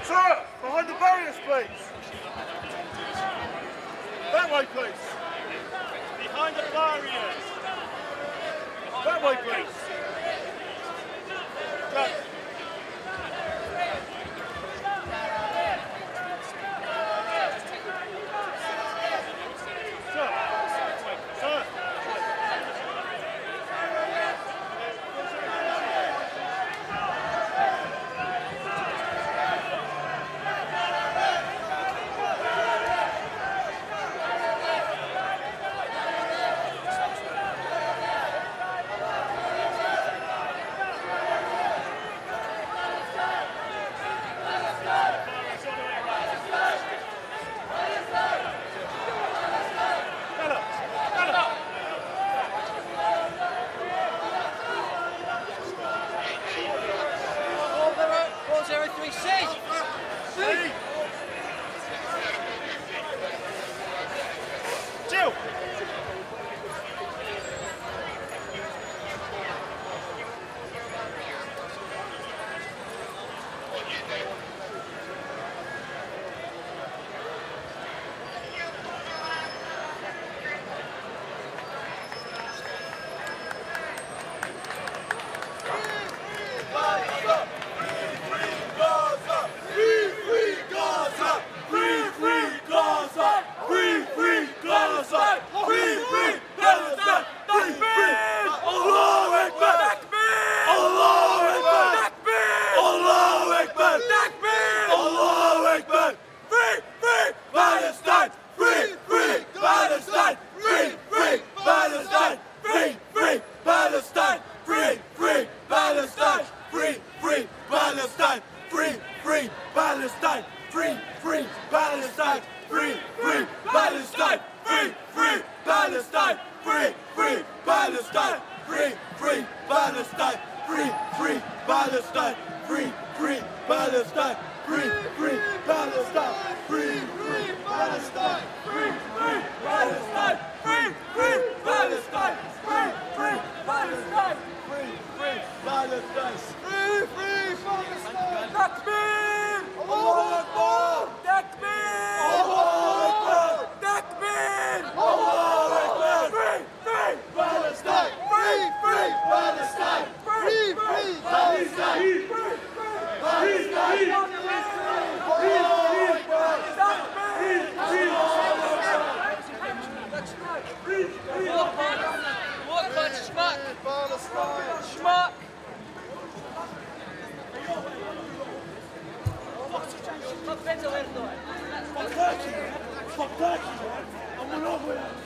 Sir, behind the barriers, please. That way, please. Behind the barriers. That way, please. Go.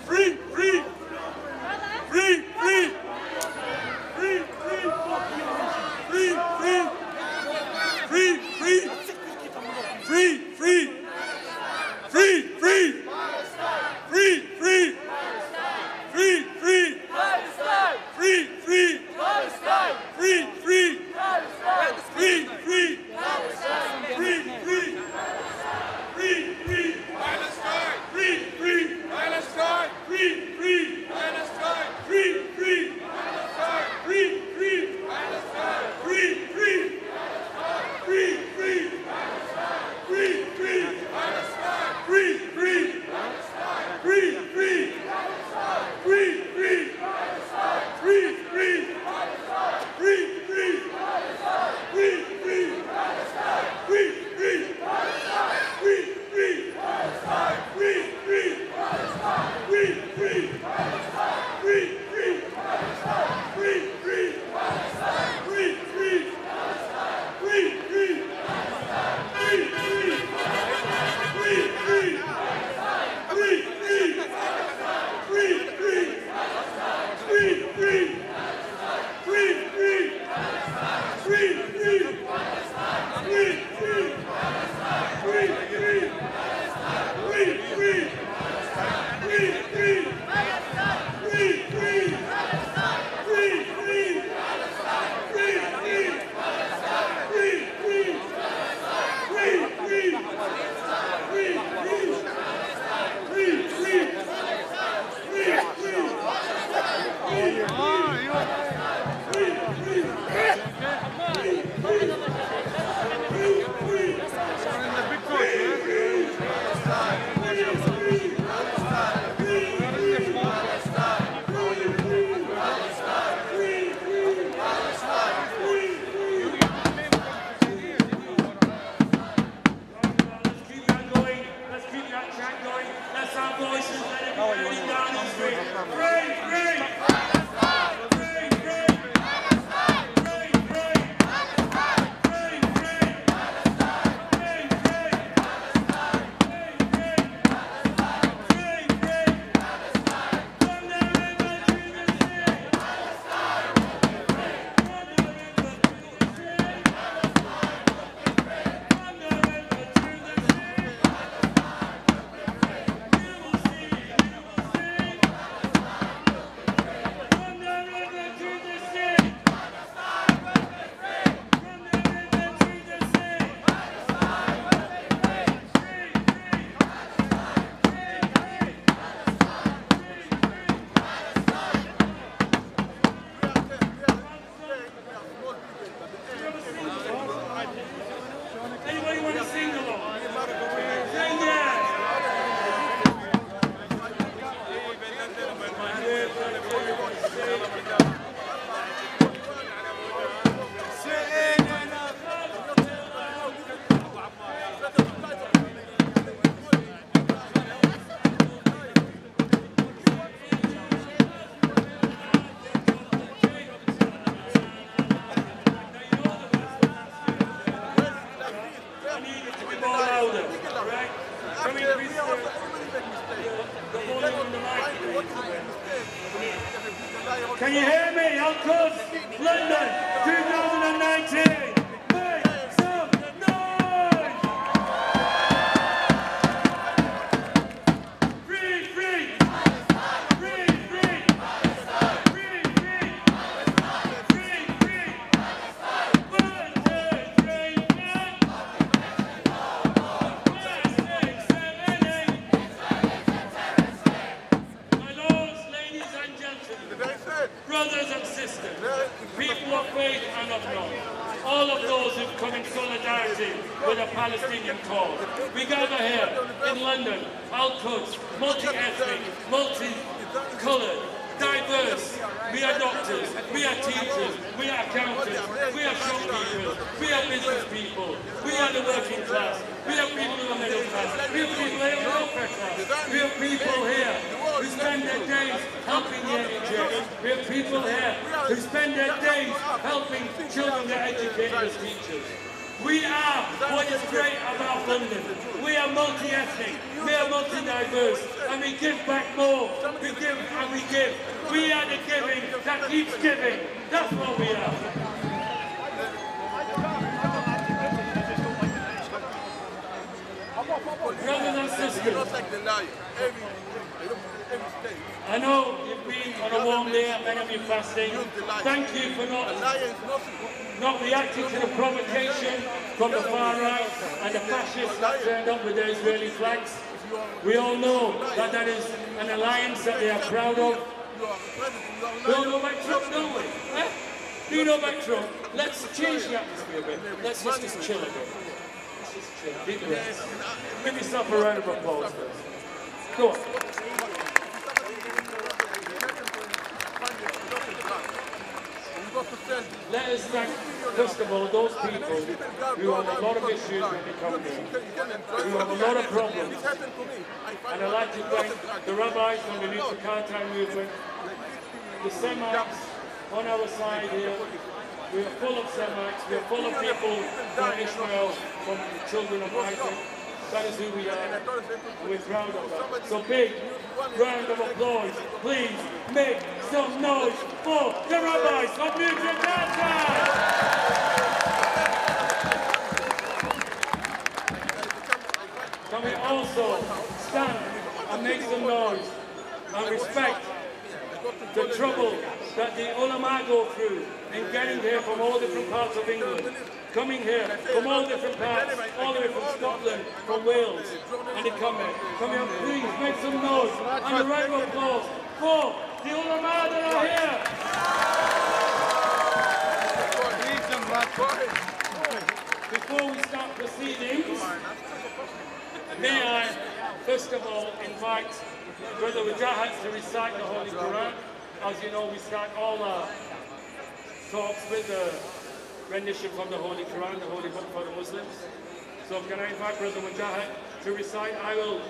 Free! I need it to be more louder, right? Can we increase the volume on the mic? Can you hear me? Al-Quds, London, 2019. Make some noise! Free, free! Free, free! Free, free! Free, free! 1, 2, 3, 4. 5, 6, 7, 8. My lords, ladies and gentlemen, brothers and sisters, people of faith and of love, all of those who've come in solidarity with the Palestinian cause. We gather here in London, Al-Quds, multi-ethnic, multi-coloured, diverse. We are doctors, we are teachers, we are accountants, we are shopkeepers, we are business people, we are the working class, we are people who are middle class, we are people who are welfare class, we are people here who spend their days helping the NHS, we have people here who spend their days helping children get educated as teachers. We are what is great about London. We are multi-ethnic, we are multi-diverse, and we give back more. We give and we give. We are the giving that keeps giving. That's what we are. Brothers and sisters, I know you've been on a warm day and many of you fasting. Thank you for not reacting to the provocation from the far right and the fascists that turned up with their Israeli flags. We all know that that is an alliance that they are proud of. We all know about Trump, don't we? Eh? Do you know about Trump? Let's change the atmosphere a bit. Let's just chill a bit. Let's just chill. Deep breaths. Give yourself a round of applause first. Go on. Let us thank, first of all, those people who have a lot of issues when they come here, who have a lot of problems. And I'd like to thank the rabbis from the New Cartine movement, the Semites on our side here. We are full of Semites, we are full of people from Ishmael, from the children of Isaac. That is who we are, and we're proud of that. So big round of applause. Please make some noise for the rabbis of New Cartine! Can we also stand and make some noise and respect the trouble that the ulama go through in getting here from all different parts of England, coming here from all different parts, all the way from Scotland, from Wales, and they come here. Come here, please make some noise and a round of applause for the ulama that are here. Before we start proceedings, may I first of all invite Brother Wajahat to recite the Holy Quran. As you know, we start all our talks with a rendition from the Holy Quran, the Holy Book for the Muslims. So can I invite Brother Wajahat to recite? I will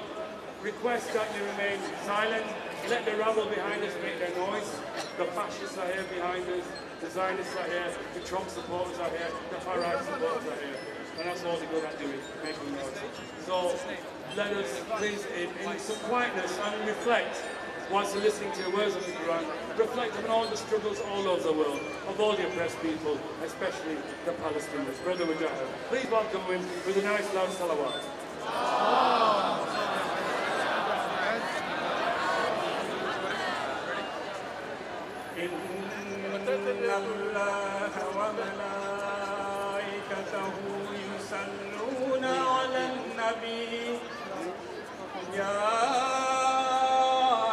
request that you remain silent. Let the rabble behind us make their noise. The fascists are here behind us. The Zionists are here. The Trump supporters are here. The far right supporters are here. And that's all they're good at doing, making noise. So let us please, in some quietness, and reflect, whilst listening to the words of the Quran, reflect on all the struggles all over the world, of all the oppressed people, especially the Palestinians. Brother Wajahat, please welcome him with a nice loud salawat. يصلون على النبي يا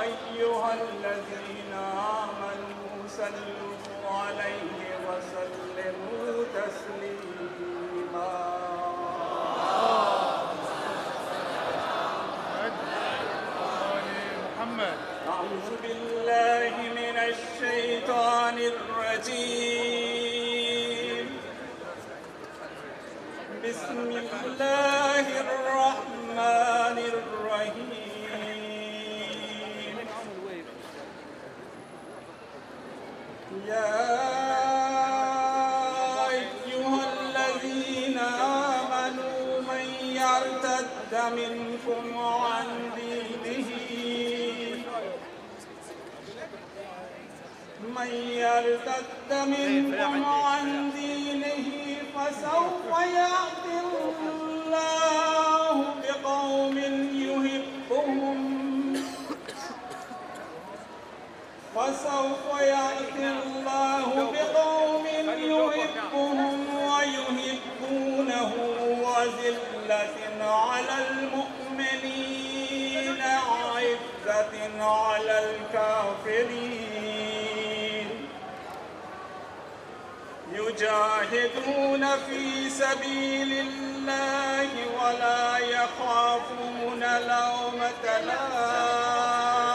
أيها الذين آمنوا صلوا عليه وسلموا تسليما أعوذ بالله من الشيطان الرجيم بسم الله الرحمن الرحيم يا أيها الذين آمنوا يرتد منكم عن دينه فسوف يأتي الله بقوم يحبهم ويحبونه وذلة على المؤمنين عزة على الكافرين يجاهدون في سبيل الله ولا يخافون لومة لائم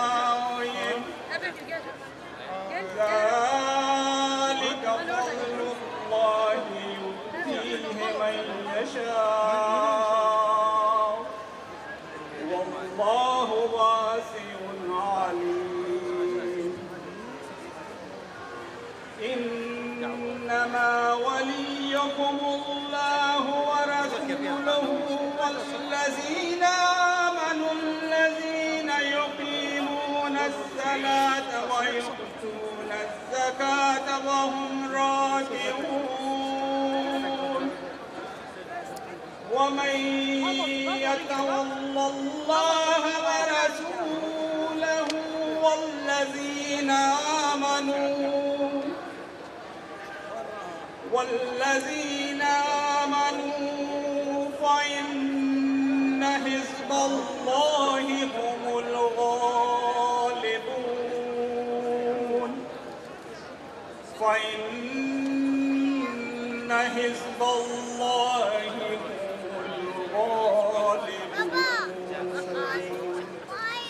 ذلك فضل الله يؤتيه من يشاء والله واسع عليم إنما وليكم الله ورسوله والذين آمنوا الذين يقيمون الصلاة ويؤتون الزكاة وهم راكعون ومن يتول الله ورسوله والذين آمنوا فإن حزب الله هم الغالبون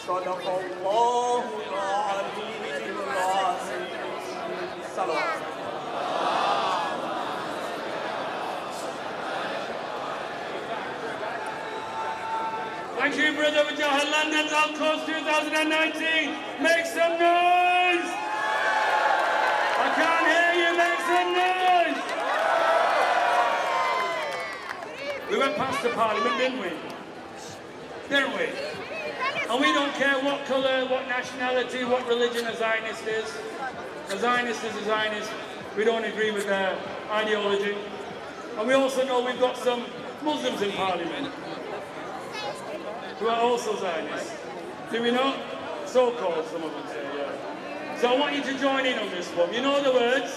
صدق الله العلي العظيم. صلوات. Thank you, Brother Mujahid. London's on course 2019. Make some noise! I can't hear you. Make some noise! We went past the Parliament, didn't we? Didn't we? And we don't care what colour, what nationality, what religion a Zionist is. A Zionist is a Zionist. We don't agree with their ideology. And we also know we've got some Muslims in Parliament who are also Zionists. Do we not? So-called, some of them say, yeah. So I want you to join in on this one. You know the words?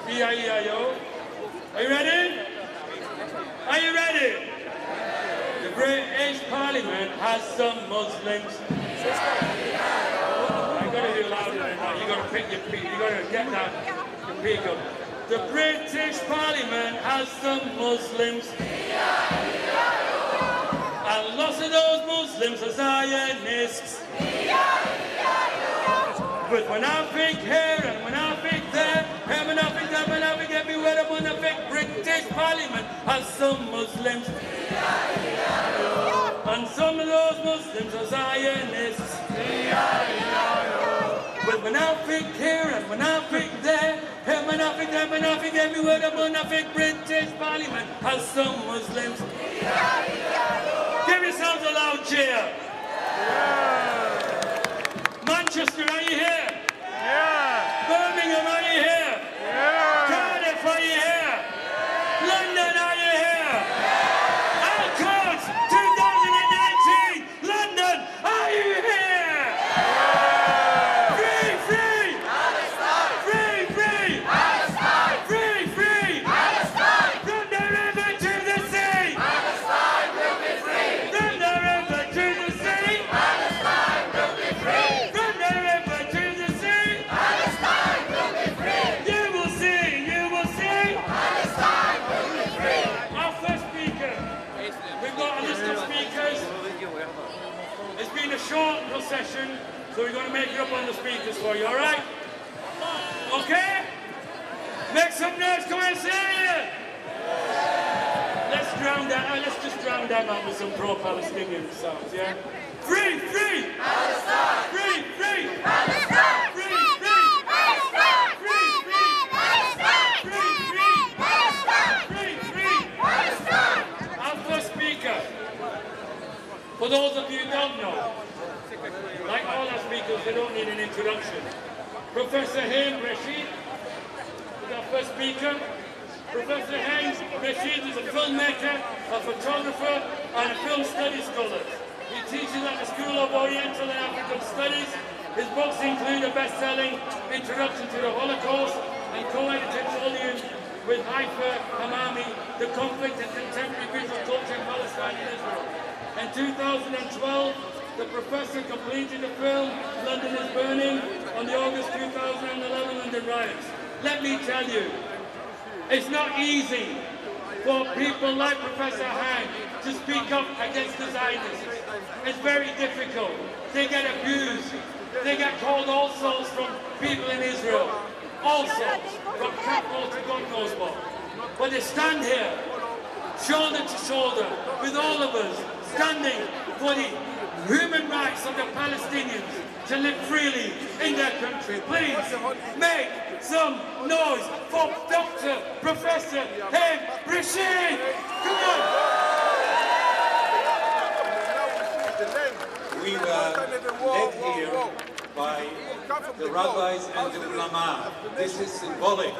E-I-E-I-O. Are you ready? Are you ready? The British Parliament has some Muslims. I gotta do louder than that. You gotta pick your feet. You gotta get that your peak up. The British Parliament has some Muslims. And lots of those Muslims are Zionists. But when I think here and when I think there, and when I think that, when I think everywhere, I want to think British Parliament has some Muslims. And some of those Muslims are Zionists. But when I think here and when I think there, and when I think that, when I think everywhere, I want to think British Parliament has some Muslims. Give yourselves a loud cheer. Manchester, are you here? Birmingham, are you here? Cardiff, are you here? London, are you here? Alcourt, 2019, London, are you here? Free, free! Free, free! Free, free! From the river to the sea! From the river to the sea! From the river to the sea! You will see, you will see! Our first speaker. We've got a list of speakers. It's been a short procession, so we're going to make it up on the speakers for you, alright? Okay? Make some noise, come on, say it! Let's just drown that out with some pro-Palestinian sounds, yeah? Free, free! Palestine! Free, free! Palestine! Free, free! Palestine! Free, free! Palestine! Free, free! Palestine! Free, free! Palestine! Our first speaker For those of you who don't know, like all our speakers, they don't need an introduction. Professor Haim Rashid is our first speaker. Professor Haim Rashid is a filmmaker, a photographer, and a film studies scholar. He teaches at the School of Oriental and African Studies. His books include a best-selling Introduction to the Holocaust and co-edited volume with Haifa Hamami, The Conflict and Contemporary Visual Culture in Palestine and Israel. In 2012, the professor completed the film London is Burning on the August 2011 London riots. Let me tell you, it's not easy for people like Professor Haim to speak up against the Zionists. It's very difficult. They get abused. They get called all sorts from people in Israel. All sorts, from capital to God knows what. But they stand here, shoulder to shoulder, with all of us, standing for the human rights of the Palestinians to live freely in their country. Please make some noise for Dr. Professor Haim Rashid. Come on. We were led here by the rabbis and the ulama. This is symbolic.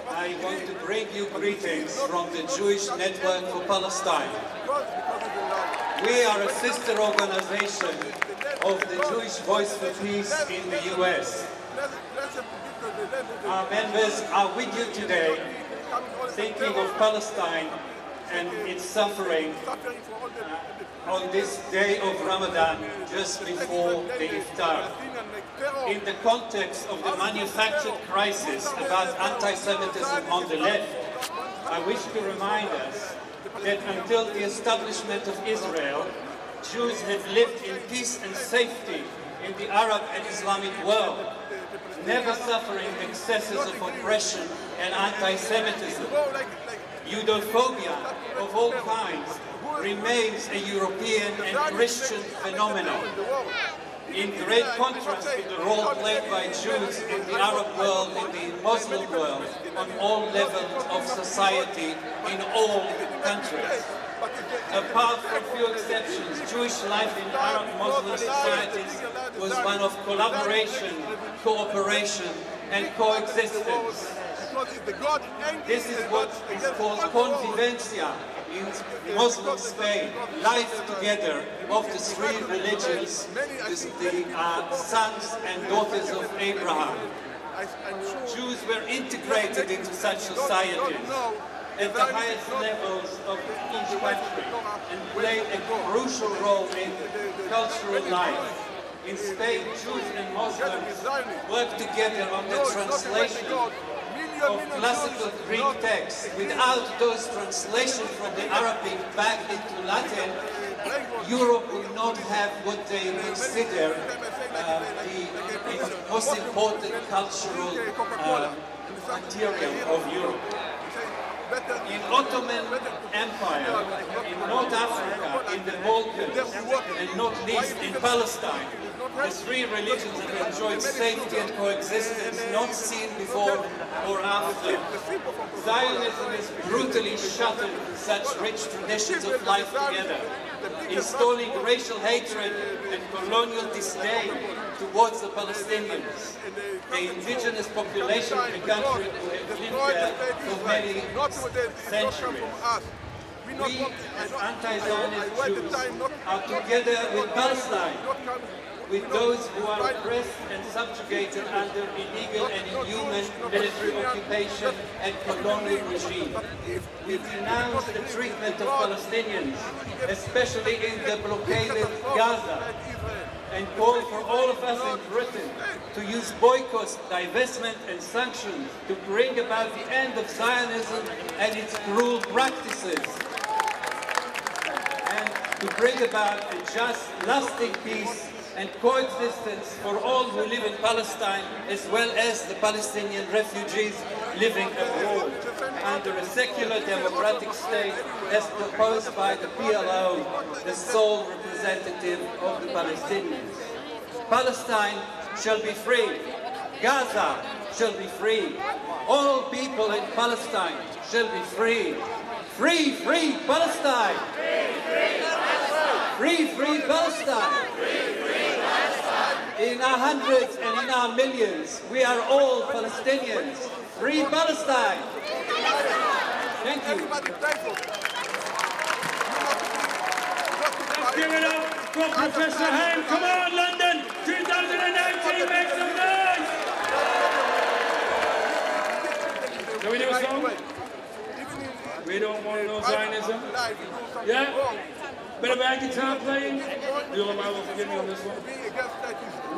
I want to bring you greetings from the Jewish Network for Palestine. We are a sister organization of the Jewish Voice for Peace in the US. Our members are with you today, thinking of Palestine and its suffering on this day of Ramadan, just before the iftar. In the context of the manufactured crisis about anti-Semitism on the left, I wish to remind us that until the establishment of Israel, Jews have lived in peace and safety in the Arab and Islamic world, never suffering excesses of oppression and anti-Semitism. Judophobia of all kinds remains a European and Christian phenomenon, in great contrast to the role played by Jews in the Arab world and the Muslim world on all levels of society in all countries. Apart from few exceptions, Jewish life in Arab Muslim societies was one of collaboration, cooperation, and coexistence. This is what is called convivencia in Muslim Spain, life together of the three religions, the sons and daughters of Abraham. Jews were integrated into such societies at the highest levels of each country and played a crucial role in cultural life. In Spain, Jews and Muslims worked together on the translation of classical Greek texts. Without those translations from the Arabic back into Latin, Europe would not have what they consider the most important cultural material of Europe. In Ottoman Empire, in North Africa, in the Balkans, and not least in Palestine, the three religions have enjoyed safety and coexistence not seen before or after. Zionism has brutally shattered such rich traditions of life together, installing racial hatred and colonial disdain towards the Palestinians, the indigenous population of the country who have lived there for many centuries. We, as anti-Zionist Jews, are together with Palestine, with those who are oppressed and subjugated under illegal and inhuman military occupation and colonial regime. We denounce the treatment of Palestinians, especially in the blockaded Gaza, and call for all of us in Britain to use boycotts, divestment and sanctions to bring about the end of Zionism and its cruel practices, and to bring about a just, lasting peace and coexistence for all who live in Palestine, as well as the Palestinian refugees living abroad under a secular democratic state as proposed by the PLO, the sole representative of the Palestinians. Palestine shall be free. Gaza shall be free. All people in Palestine shall be free. Free, free Palestine! Free, free. Free, free Palestine! Free, free Palestine! In our hundreds and in our millions, we are all Palestinians. Free Palestine! Thank you. Let's give it up for Professor Haim. Come on, London! 2019, make some noise! Can we do a song? We don't want no Zionism. Yeah? Bit of air guitar playing. You'll forgive me on this one.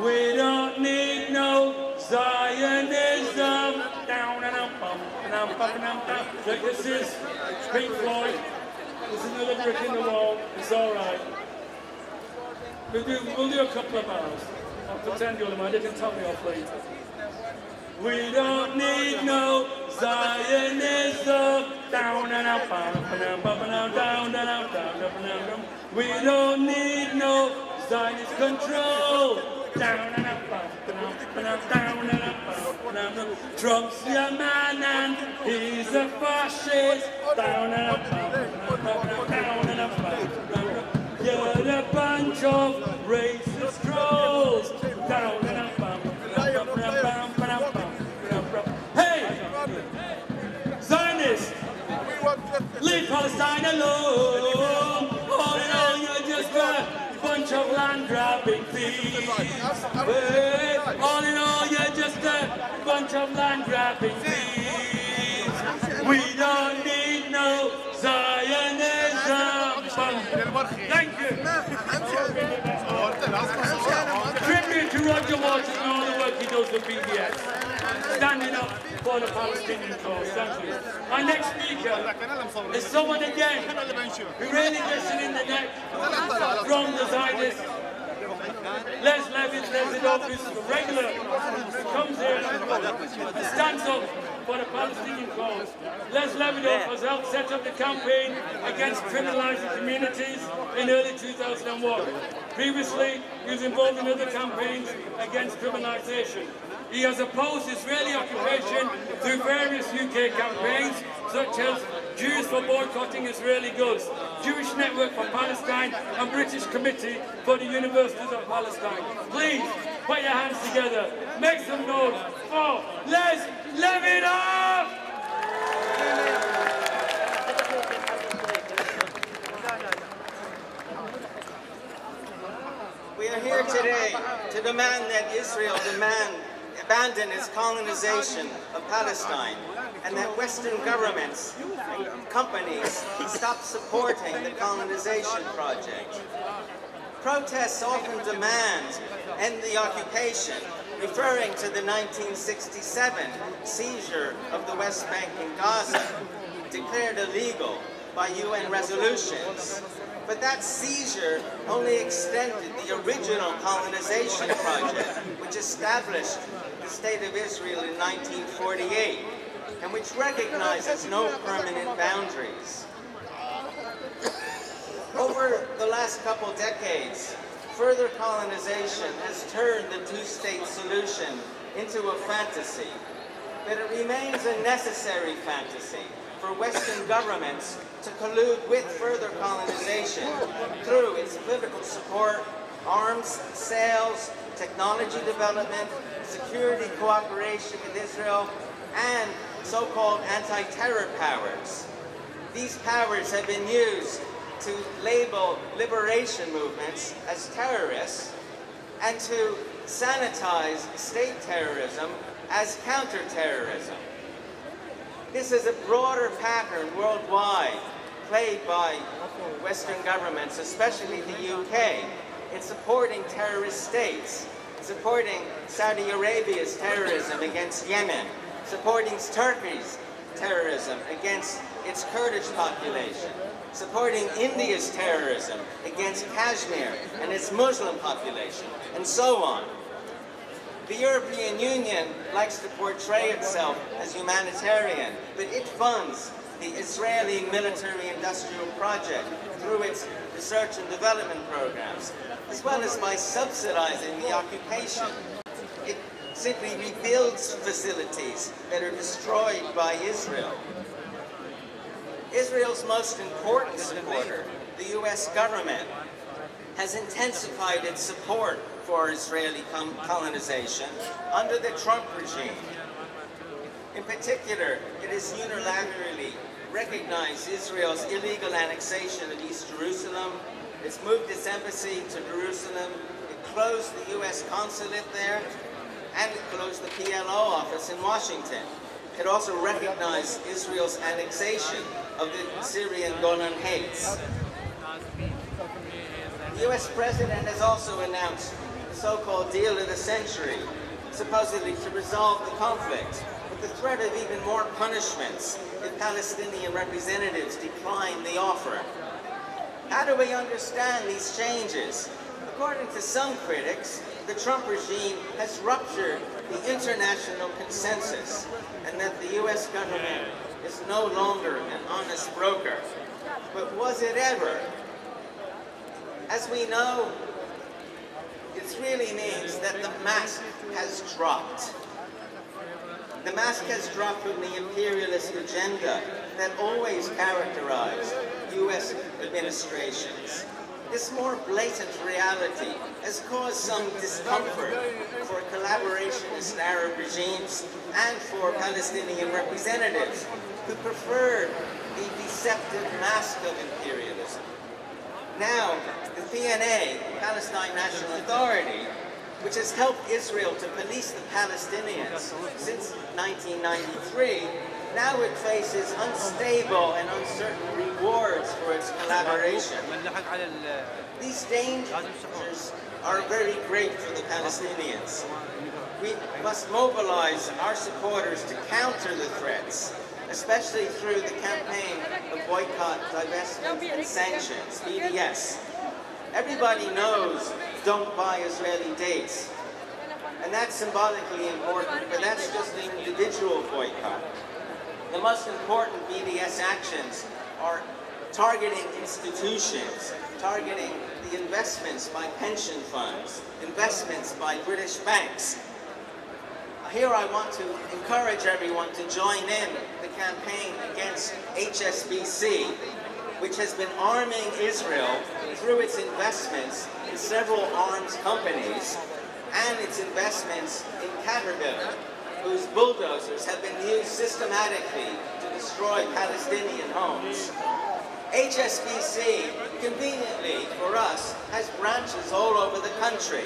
We don't need no Zionism. Down and up, and up, and up, down. Like this is Pink Floyd. This is another brick in the wall. It's all right. We'll do a couple of bars. I'll pretend you're the man. They can tell me off later. We don't need no Zionism. Down and up, and up, and up, and up, down and up, down, up, and up. We don't need no Zionist control. Down and up, and up, and up, down and up, and up, and up. Trump's your man and he's a fascist. Down and up, and up, down and up, and up. You're a bunch of racist trolls. Down and up, and up, and up. Hey, Zionists, leave Palestine alone. All in all, you're just a bunch of land-grabbing thieves. Hey, all in all, you're just a bunch of land-grabbing thieves. We don't need no Zionism. Thank you. Tribute to Roger Waters and all the work he does with BBS. Standing up for the Palestinian cause. Thank you. Our next speaker is someone again who really gets it in the neck from the Zionists. Les Levitt, Les it up, who's regular, comes here and stands up for the Palestinian cause. Les Levitt has helped set up the campaign against criminalizing communities in early 2001. Previously, he was involved in other campaigns against criminalization. He has opposed Israeli occupation through various UK campaigns, such as Jews for Boycotting Israeli Goods, Jewish Network for Palestine, and British Committee for the Universities of Palestine. Please, put your hands together, make some noise for Les Levitt! We are here today to demand that Israel abandon its colonization of Palestine and that Western governments and companies stop supporting the colonization project. Protests often demand end the occupation, referring to the 1967 seizure of the West Bank and Gaza, declared illegal by UN resolutions. But that seizure only extended the original colonization project, which established the State of Israel in 1948, and which recognizes no permanent boundaries. Over the last couple decades, further colonization has turned the two-state solution into a fantasy, but it remains a necessary fantasy for Western governments to collude with further colonization through its political support, arms sales, technology development, security cooperation with Israel, and so-called anti-terror powers. These powers have been used to label liberation movements as terrorists and to sanitize state terrorism as counterterrorism. This is a broader pattern worldwide played by Western governments, especially the UK, in supporting terrorist states, supporting Saudi Arabia's terrorism against Yemen, supporting Turkey's terrorism against its Kurdish population, supporting India's terrorism against Kashmir and its Muslim population, and so on. The European Union likes to portray itself as humanitarian, but it funds the Israeli military-industrial project through its research and development programs, as well as by subsidizing the occupation. It simply rebuilds facilities that are destroyed by Israel. Israel's most important supporter, the US government, has intensified its support for Israeli colonization under the Trump regime. In particular, it has unilaterally recognized Israel's illegal annexation of East Jerusalem. It's moved its embassy to Jerusalem. It closed the U.S. consulate there, and it closed the PLO office in Washington. It also recognized Israel's annexation of the Syrian Golan Heights. The U.S. president has also announced the so-called deal of the century, supposedly to resolve the conflict, with the threat of even more punishments if Palestinian representatives decline the offer. How do we understand these changes? According to some critics, the Trump regime has ruptured the international consensus and that the U.S. government is no longer an honest broker. But was it ever? As we know, it really means that the mask has dropped. The mask has dropped from the imperialist agenda that always characterized U.S. administrations. This more blatant reality has caused some discomfort for collaborationist Arab regimes and for Palestinian representatives who preferred the deceptive mask of imperialism. Now, the PNA, Palestine National Authority, which has helped Israel to police the Palestinians since 1993, now it faces unstable and uncertain rewards for its collaboration. These dangers are very great for the Palestinians. We must mobilize our supporters to counter the threats, especially through the campaign of boycott, divestment, and sanctions, BDS. Everybody knows don't buy Israeli dates. And that's symbolically important, but that's just an individual boycott. The most important BDS actions are targeting institutions, targeting the investments by pension funds, investments by British banks. Here I want to encourage everyone to join in the campaign against HSBC, which has been arming Israel through its investments in several arms companies and its investments in Caterpillar, whose bulldozers have been used systematically to destroy Palestinian homes. HSBC, conveniently for us, has branches all over the country.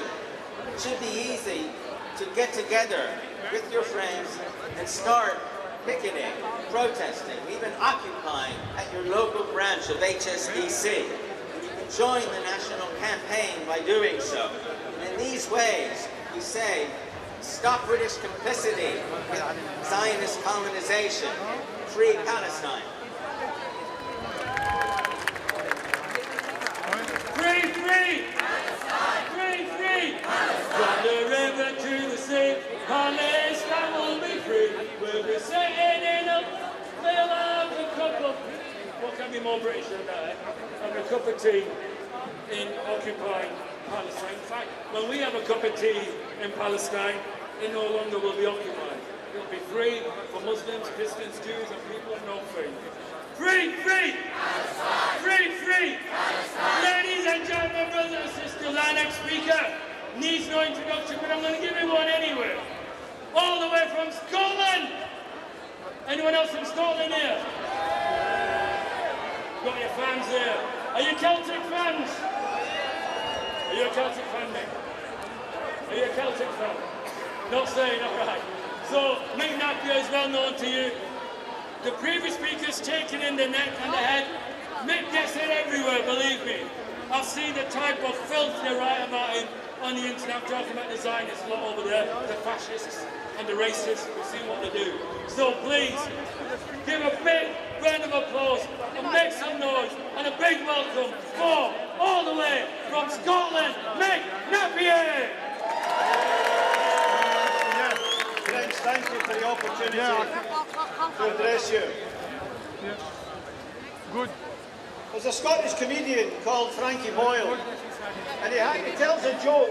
It should be easy to get together with your friends and start picketing, protesting, even occupying at your local branch of HSBC. And you can join the national campaign by doing so. And in these ways, we say, stop British complicity with Zionist colonization. Free Palestine. Free, free! Free, free! From the river to the sea, Palestine will be free. We'll be sitting in a fill out a cup of, what can be more British than that, and a cup of tea in occupied Palestine. In fact, when we have a cup of tea in Palestine, it no longer will be occupied. It will be free for Muslims, Christians, Jews, and people who are not free. Free, free! Free, free! Ladies and gentlemen, brothers and sisters, our next speaker needs no introduction, but I'm going to give him one anyway. All the way from Scotland! Anyone else from Scotland here? Got your fans here. Are you Celtic fans? Are you a Celtic fan, Nick? Are you a Celtic fan? Not saying, all right. So, Mick Napier is well known to you. The previous speaker's taken in the neck and the head. Mick gets it everywhere, believe me. I've seen the type of filth they write about him on the internet. I'm talking about the Zionists a lot over there, the fascists and the racists. We've seen what they do. So please, give a big round of applause and make some noise and a big welcome for, all the way from Scotland, Mick Napier! Friends, thank you for the opportunity to address you. Good. There's a Scottish comedian called Frankie Boyle, and he tells a joke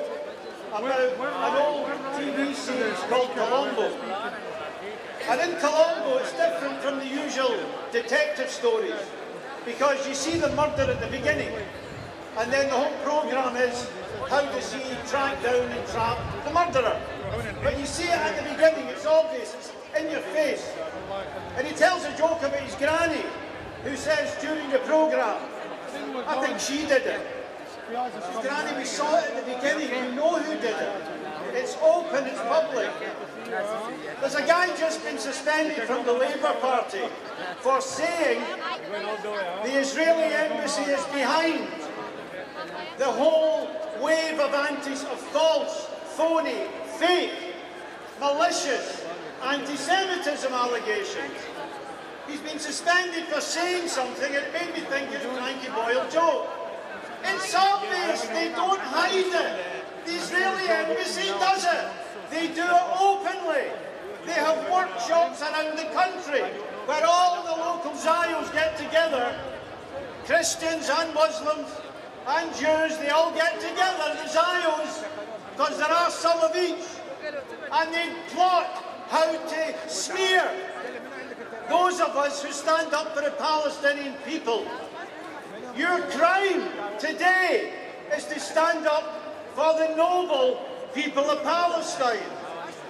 about an old TV series called Colombo. And in Colombo, it's different from the usual detective stories, because you see the murder at the beginning, And then the whole programme is how does he track down and trap the murderer. But you see it at the beginning, it's obvious, it's in your face. And he tells a joke about his granny, who says during the programme, I think she did it. His granny, we saw it at the beginning, we know who did it. It's open, it's public. There's a guy just been suspended from the Labour Party for saying the Israeli embassy is behind the whole wave of false, phony, fake, malicious, anti-Semitism allegations. He's been suspended for saying something. It made me think it's a Frankie Boyle joke. It's obvious, they don't hide it. The Israeli embassy does it. They do it openly. They have workshops around the country where all the local Zios get together, Christians and Muslims and Jews, they all get together, the Zios, because there are some of each, and they plot how to smear those of us who stand up for the Palestinian people. Your crime today is to stand up for the noble people of Palestine.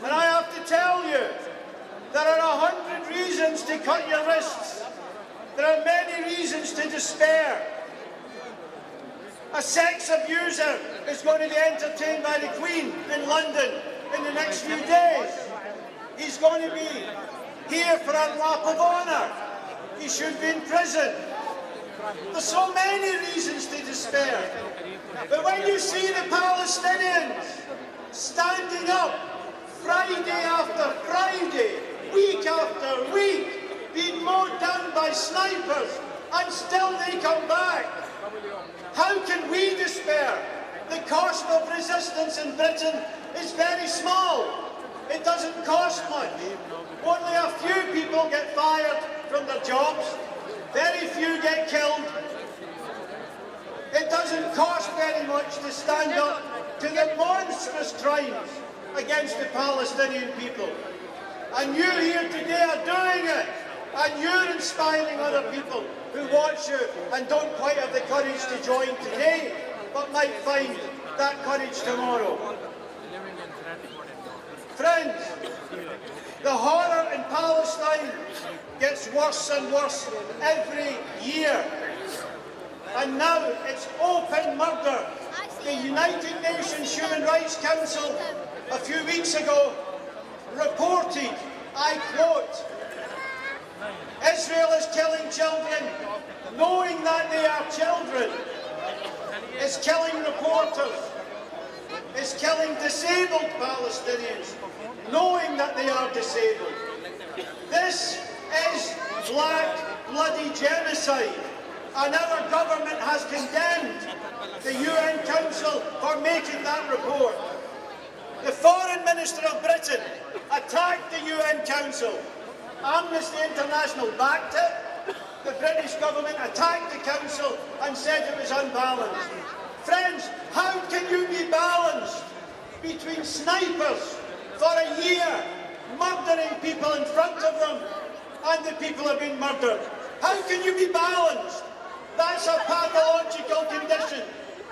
And I have to tell you, there are 100 reasons to cut your wrists. There are many reasons to despair. A sex abuser is going to be entertained by the Queen in London in the next few days. He's going to be here for a lap of honour. He should be in prison. There's so many reasons to despair. But when you see the Palestinians standing up Friday after Friday, week after week, being mowed down by snipers, and still they come back, how can we despair? The cost of resistance in Britain is very small. It doesn't cost much. Only a few people get fired from their jobs. Very few get killed. It doesn't cost very much to stand up to the monstrous crimes against the Palestinian people. And you here today are doing it. And you're inspiring other people who watch you and don't quite have the courage to join today, but might find that courage tomorrow. Friends, the horror in Palestine gets worse and worse every year. And now it's open murder. The United Nations Human Rights Council a few weeks ago reported, I quote, Israel is killing children knowing that they are children. It's killing reporters. It's killing disabled Palestinians knowing that they are disabled. This is black, bloody genocide. And our government has condemned the UN Council for making that report. The Foreign Minister of Britain attacked the UN Council. Amnesty International backed it. The British government attacked the Council and said it was unbalanced. Friends, how can you be balanced between snipers for a year, murdering people in front of them, and the people are being murdered? How can you be balanced? That's a pathological condition.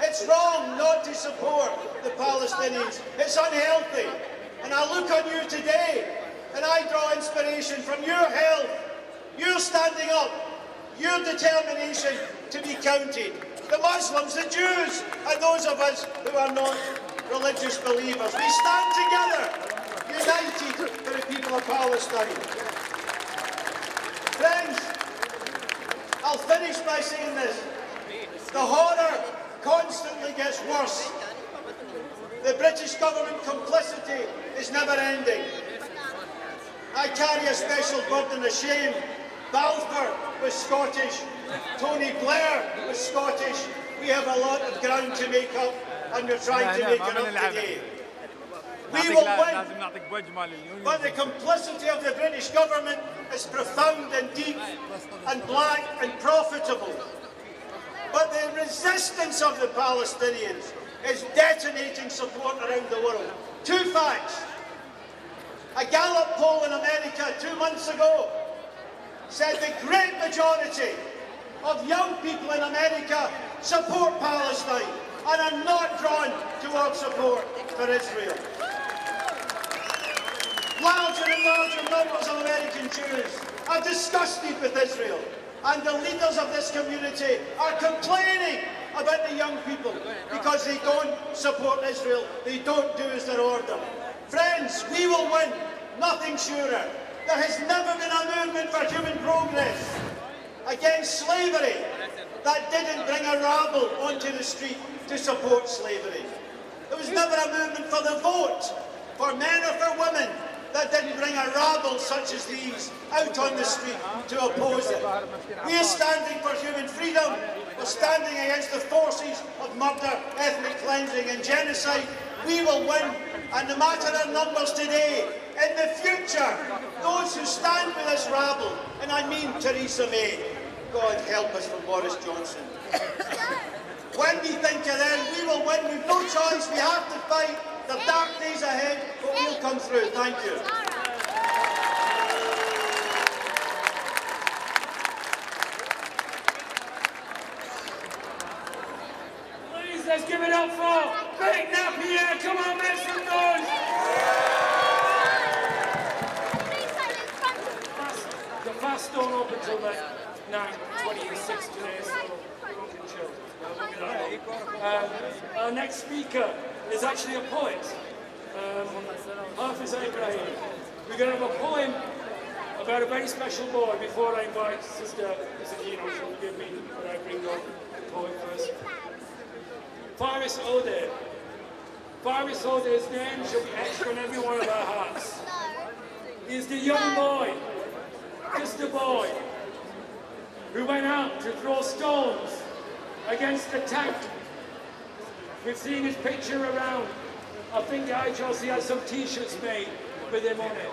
It's wrong not to support the Palestinians. It's unhealthy. And I look on you today and I draw inspiration from your health, your standing up, your determination to be counted. The Muslims, the Jews, and those of us who are not religious believers. We stand together, united for the people of Palestine. Friends, I'll finish by saying this. The horror constantly gets worse. The British government complicity is never ending. I carry a special burden of shame. Balfour was Scottish. Tony Blair was Scottish. We have a lot of ground to make up, and we're trying to make it up today. We will win, but the complicity of the British government is profound and deep and black and profitable. But the resistance of the Palestinians is detonating support around the world. Two facts. A Gallup poll in America 2 months ago said the great majority of young people in America support Palestine and are not drawn towards support for Israel. Larger and larger numbers of American Jews are disgusted with Israel, and the leaders of this community are complaining about the young people because they don't support Israel, they don't do as they're ordered. Friends, we will win, nothing surer. There has never been a movement for human progress against slavery that didn't bring a rabble onto the street to support slavery. There was never a movement for the vote, for men or for women, that didn't bring a rabble such as these out on the street to oppose it. We are standing for human freedom. We're standing against the forces of murder, ethnic cleansing and genocide. We will win, and no matter our numbers today, in the future, those who stand with this rabble, and I mean Theresa May, God help us from Boris Johnson. When we think of them, we will win. We've no choice. We have to fight. The dark days ahead, but we'll come through. Thank you. Please, let's give it up for Big Napier. Come on, make some noise. The fast don't open till 9:26 today, so everyone can chill. Our next speaker is actually a poet, Hafiz Ibrahim. We're going to have a poem about a very special boy. Before I invite Sister Sakina, she'll give me when I bring up the poem first. Faris Ode. Faris Ode's name shall be etched on every one of our hearts. He is the young boy, just a boy, who went out to throw stones against the tank. We've seen his picture around. I think he has some t-shirts made with him on it.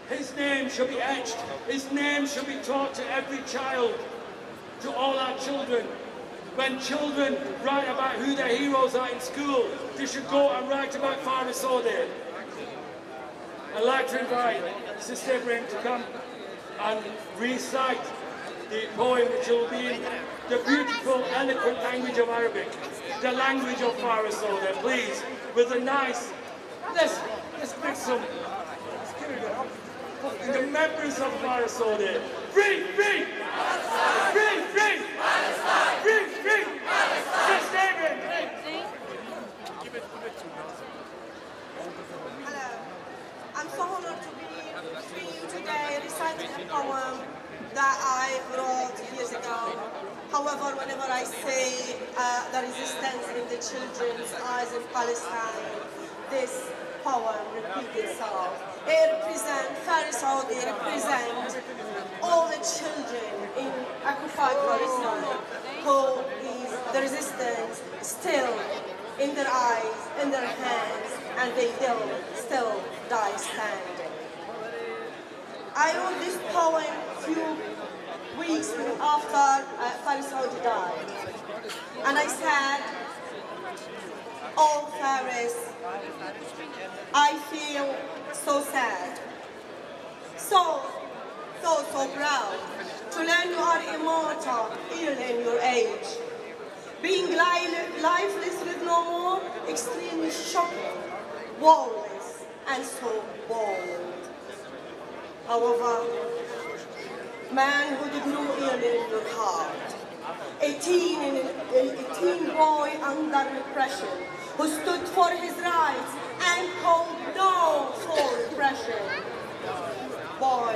His name shall be etched. His name shall be taught to every child, to all our children. When children write about who their heroes are in school, they should go and write about Faris Ode. I'd like to invite Sister Ibrahim to come and recite the poem, which will be in the beautiful, eloquent language of Arabic, the language of Faris Ode, please, with a nice, let's make some, let's give it up. The members of Faris Ode. Free, free! Palestine! Free, free! Palestine! Free, free! Palestine! Sister Ibrahim! Hello. I'm so honored to be with you today reciting a poem that I wrote years ago. However, whenever I say the resistance in the children's eyes in Palestine, this poem repeats itself. It represents, Faris Ode represents all the children in occupied Palestine who is the resistance still in their eyes, in their hands, and they still die standing. I wrote this poem few weeks after Faris Ode died, and I said, "Oh Faris, I feel so sad, so proud to learn you are immortal even in your age. Being lifeless with no more, extremely shocking, wallless, and so bold. However, manhood grew ill in your heart. A teen boy under repression, who stood for his rights and called no for repression. Boy,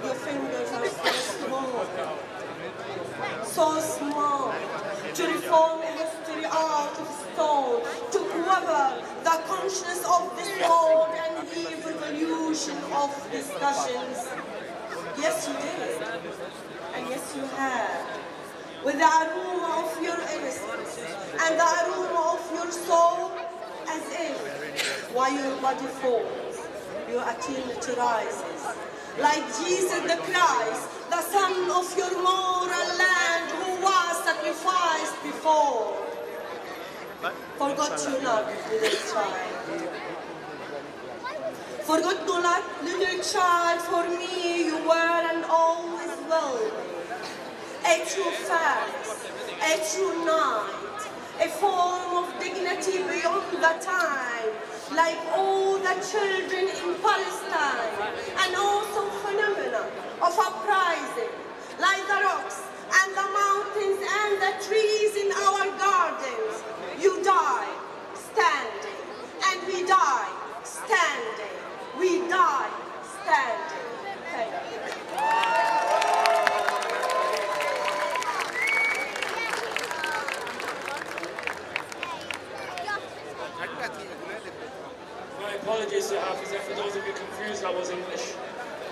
your fingers are so small, to reform history out of stone, to quiver the consciousness of this bold and evil revolution of discussions. Yes, you did, and yes, you have. With the aroma of your innocence and the aroma of your soul, as if, while your body falls, your eternity rises. Like Jesus the Christ, the son of your moral land, who was sacrificed before. Forgot you not, little child. Forgot not, little child, for me you were and always will be. a true first, a true night, a form of dignity beyond the time, like all the children in Palestine, and also phenomena of uprising, like the rocks and the mountains and the trees in our gardens. You die standing, and we die standing. We die standing. Thank you. My apologies to Hafiz, for those of you confused, that was English. It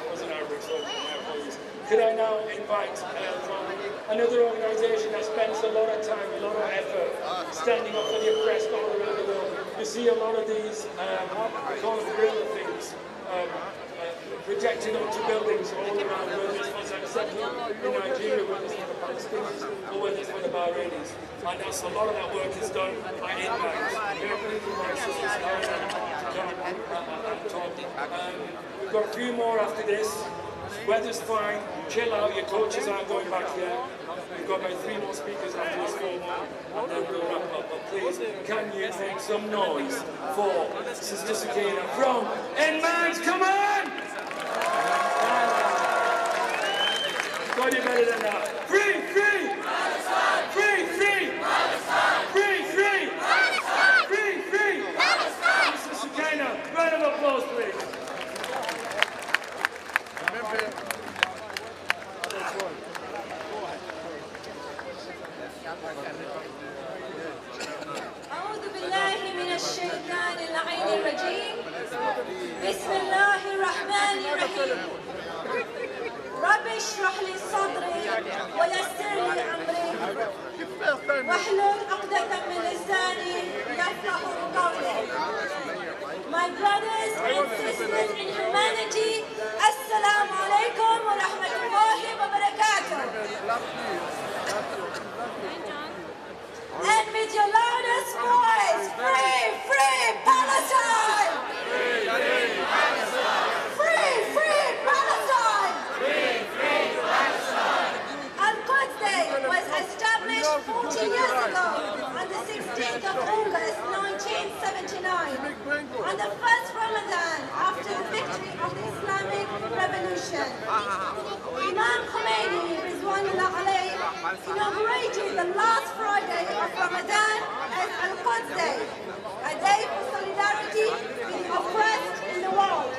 wasn't Arabic, so my apologies. Could I now invite from another organisation that spends a lot of time, a lot of effort, standing up for the oppressed all around the world. You see a lot of these, we call them guerrilla things, projected onto buildings all around the world. It's accepted in Nigeria, whether it's for the Palestinians or whether it's for the Bahrainis. And that's a lot of that work is done by inmates. We've got a few more after this. Weather's fine, chill out, your coaches aren't going back yet. We've got about 3 more speakers after this, 4 more, and then we'll wrap up. But please, can you make some noise for Sister Sakina from Inmates? Come on! God, you better than that. Free, free! Free, free! Free, free! Free, free! Sister Sakina, round of applause, please. أعوذ بالله من الشيطان اللعين الرجيم. بسم الله الرحمن الرحيم. رب اشرح لي صدري ويسر لي أمري واحلل عقدة من لساني يفقهوا قولي. My brothers and sisters in humanity, Assalamu alaikum wa rahmatullahi wa barakatuh. And with your loudest voice, free, free Palestine! Free, free Palestine! Free, free Palestine! Free, free Palestine! Al-Quds Day was established 40 years ago on the 16th of August 1979, on the first Ramadan after the victory of the Islamic Revolution. Imam Khomeini, Rizwanullah alayhi, inaugurated the last Friday of Ramadan as Al-Quds Day, a day for solidarity with the oppressed in the world.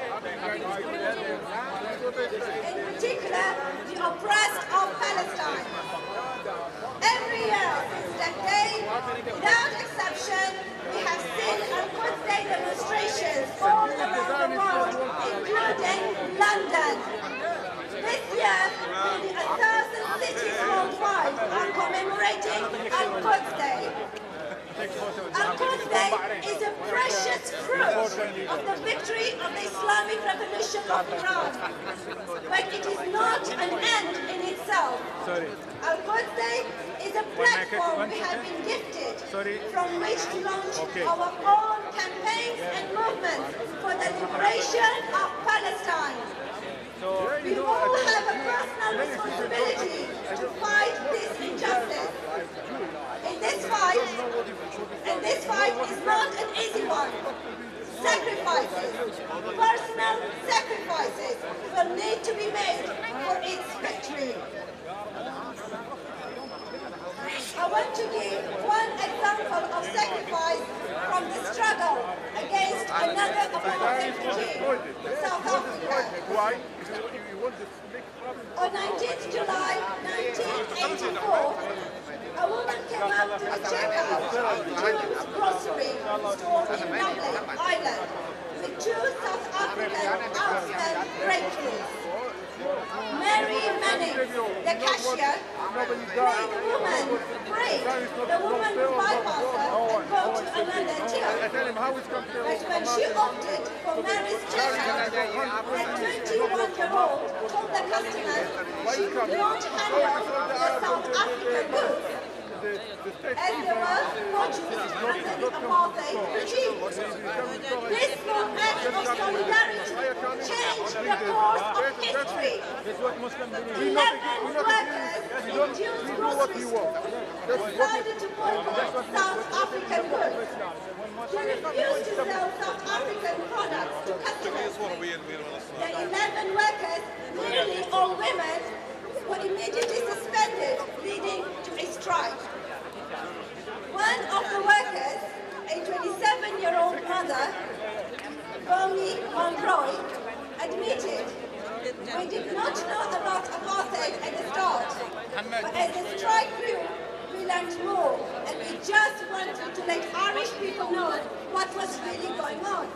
In particular, the oppressed of Palestine. Every year since that day, without exception, we have seen Al-Quds Day demonstrations all around the world, including London. This year, nearly 1,000 cities worldwide are commemorating Al-Quds Day. Al-Quds Day is a precious fruit of the victory of the Islamic Revolution of Iran. But it is not an end in itself. Al-Quds Day is a platform we have been gifted from which to launch our own campaigns and movements for the liberation of Palestine. We all have a personal responsibility to fight this injustice. And this fight is not an easy one. Sacrifices, personal sacrifices, will need to be made for its victory. I want to give one example of sacrifice from the struggle against another apartheid regime, South Africa. On 19th July 1984, a woman came out to the checkout of June's grocery store in Dublin, Ireland, with 2 South African outside breakthroughs. Mary Manning, the cashier, made the woman break. The woman bypassed her and go to another till. But when she opted for Mary's checkout, the 21-year-old told the customer she could not handle the South African goods, as they were produced under the apartheid regime. This small act of solidarity changed the course of history. 11 workers in Jews' grocery store decided to boycott South African goods. They refused to sell South African products to customers. The 11 workers, nearly all women, were immediately suspended, leading to a strike. One of the workers, a 27-year-old mother, Bonnie Monroy, admitted, "We did not know about apartheid at the start, but as the strike grew, we learned more, and we just wanted to let Irish people know what was really going on."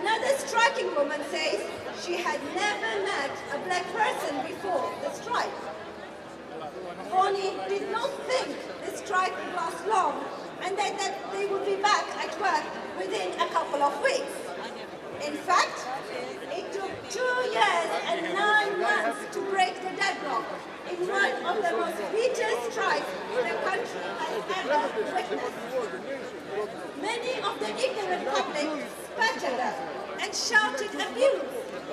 Another striking woman says she had never met a black person before the strike. Bonnie did not think the strike would last long, and that they would be back at work within a couple of weeks. In fact, it took 2 years and 9 months to break the deadlock in one of the most bitter strikes the country has ever witnessed. Many of the ignorant public spat at them and shouted abuse,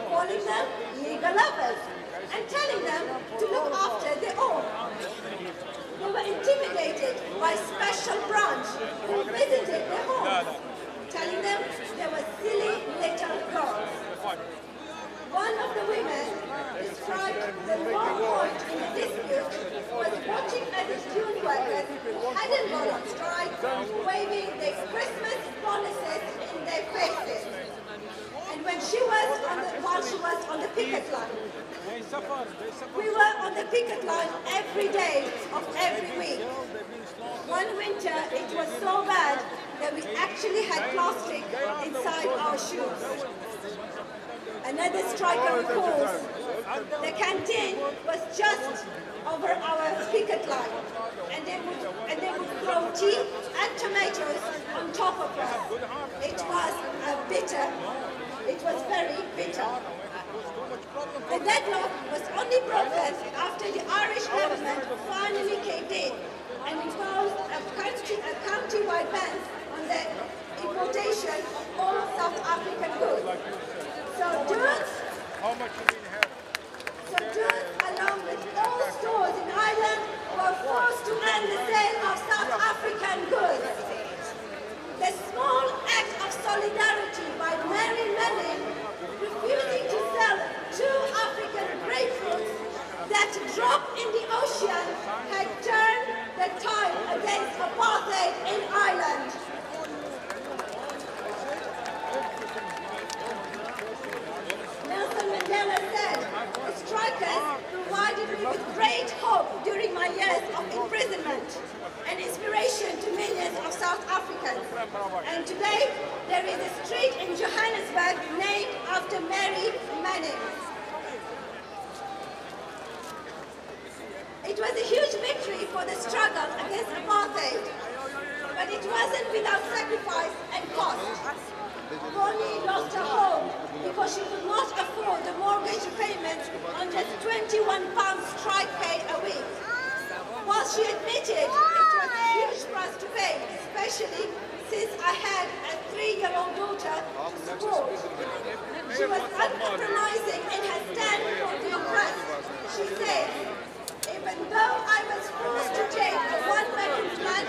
calling them legal lovers and telling them to look after their own. They were intimidated by special branch who visited their homes, telling them they were silly little girls. One of the women described the low point in the dispute was watching other student workers who hadn't gone on strike waving their Christmas bonuses in their faces. And while she was on the picket line. We were on the picket line every day of every week. One winter it was so bad that we actually had plastic inside our shoes. Another striker recalls, the canteen was just over our picket line, and they would throw tea and tomatoes on top of us. It was very bitter. The deadlock was only broken after the Irish government finally caved in and imposed a county-wide ban on the importation of all South African goods. So Jews, along with all stores in Ireland, were forced to end the sale of South African goods. The small act of solidarity by Mary Manning, refusing to sell 2 African grapefruits that dropped in the ocean, had turned the tide against apartheid in Ireland. Nelson Mandela said, "The strikers provided me with great hope during my years of imprisonment, and inspiration to millions of South Africans. And today, there is a street in Johannesburg named after Mary Manning." It was a huge victory for the struggle against apartheid, but it wasn't without sacrifice and cost. Bonnie lost her home because she could not afford the mortgage repayment on just £21 strike pay a week. While she admitted it was a huge price to pay, especially since I had a 3-year-old daughter to support. She was uncompromising in her stand for the oppressed. She said, "Even though I was forced to take a 1-bedroom flat,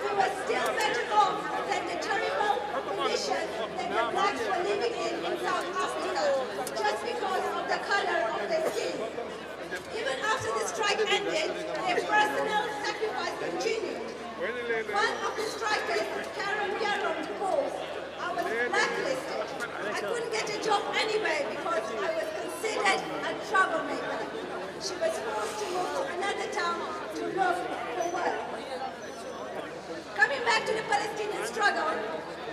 we were still better off than the terrible conditions that the blacks were living in South Africa, just because of the color of their skin." Even after the strike ended, their personal sacrifice continued. One of the strikers, Karen Garron, recalls, "I was blacklisted. I couldn't get a job anywhere because I was considered a troublemaker. She was forced to move to another town to look for work." Coming back to the Palestinian struggle,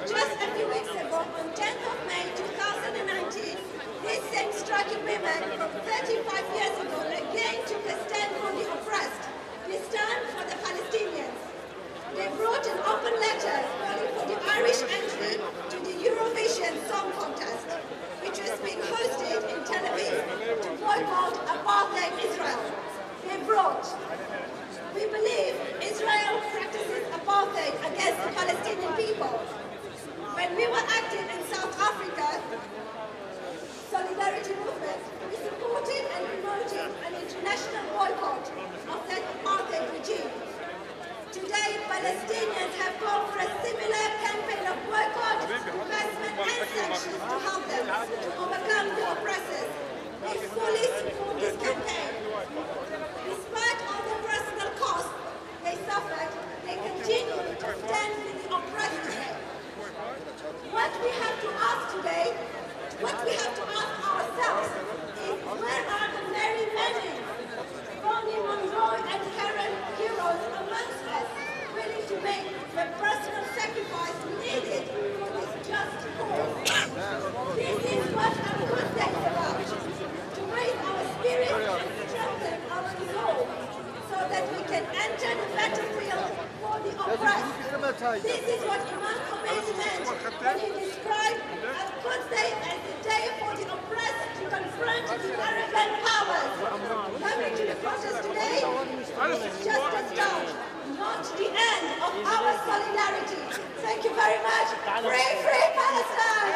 just a few weeks ago, on 10th of May 2019, these same striking women from 35 years ago again took a stand for the oppressed. They stand for the Palestinians. They wrote an open letter calling for the Irish entry to the Eurovision Song Contest, which was being hosted in Tel Aviv to boycott apartheid Israel. They wrote, "We believe Palestinians have gone for a similar campaign of boycott, investment and sanctions to help them to overcome the oppressors. They fully support this campaign. Despite all the personal costs they suffered, they continue to stand with the oppressed today. What we have to ask ourselves is, where are the very many Bonnie Monroe and Karen heroes amongst us willing to make the personal sacrifice needed for this just cause? This is what our good day is about, to raise our spirit and strengthen our resolve so that we can enter the battlefield for the oppressed. This is what Imam Khomeini meant when he described Al-Quds Day as the day for the oppressed to confront the arrogant powers. Coming to the protest today is just a start, not the end of our solidarity. Thank you very much. Free, free Palestine!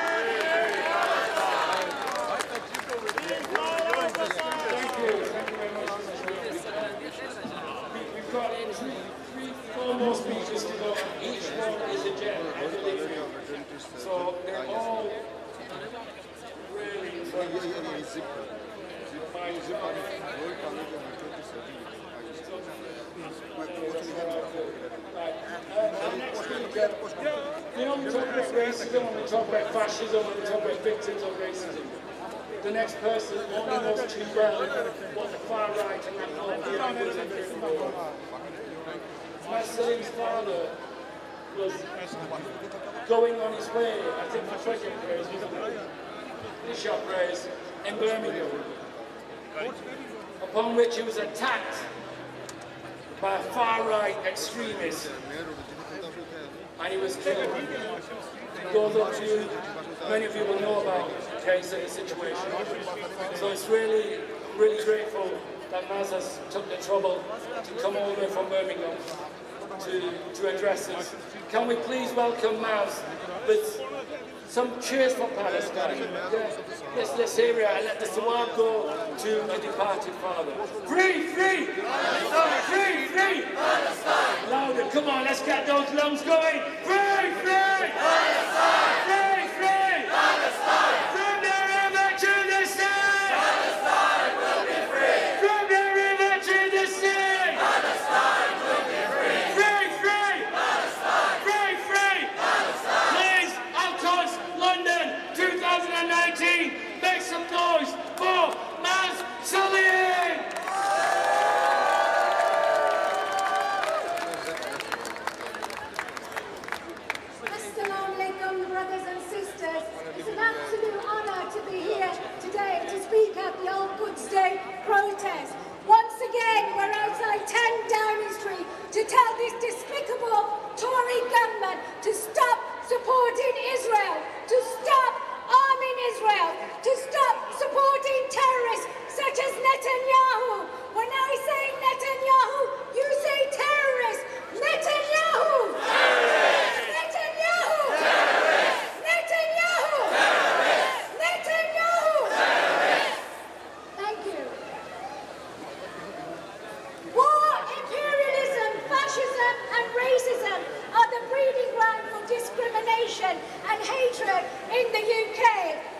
We've got four more speeches to go, and each one is a gem, I believe you. So they're all really you know, we talk about racism, we talk about fascism, we talk about victims of racism. The next person only knows too well what the far right and that whole My Salim's father was going on his way, I think for Frederick Prayers, the shop prayers in Birmingham, upon which he was attacked by far-right extremists, and he was killed. Those of you, many of you will know about the case and the situation. So it's really, really grateful that Maz has took the trouble to come all the way from Birmingham to address us. Can we please welcome Maz with some cheers for Palestine? Yeah. Let's hear it and let the sawab go to a departed father. Free, free! Palestine! Free, free! Palestine! Louder, come on, let's get those lungs going! Free, free! Palestine! Free, free! Palestine! From the river to the sea! Palestine will be free! From the river to the sea! Palestine will be free! Free, free! Palestine! Free, free! Palestine! Please, Al-Quds, London, 2019, make some noise for Maz Salim! Assalamu alaikum, brothers and sisters. It's an absolute honor to be here today to speak at the Al-Quds Day protest. Once again, we're outside 10 Downing Street to tell this despicable Tory government to stop supporting Israel, to stop arming Israel, to stop supporting terrorists such as Netanyahu. When I say Netanyahu, you say terrorist. Netanyahu! Terrorist! Netanyahu! Terrorist! Netanyahu! Terrorist! Netanyahu! Terrorist! Thank you. War, imperialism, fascism and racism are the breeding ground for discrimination and hatred in the UK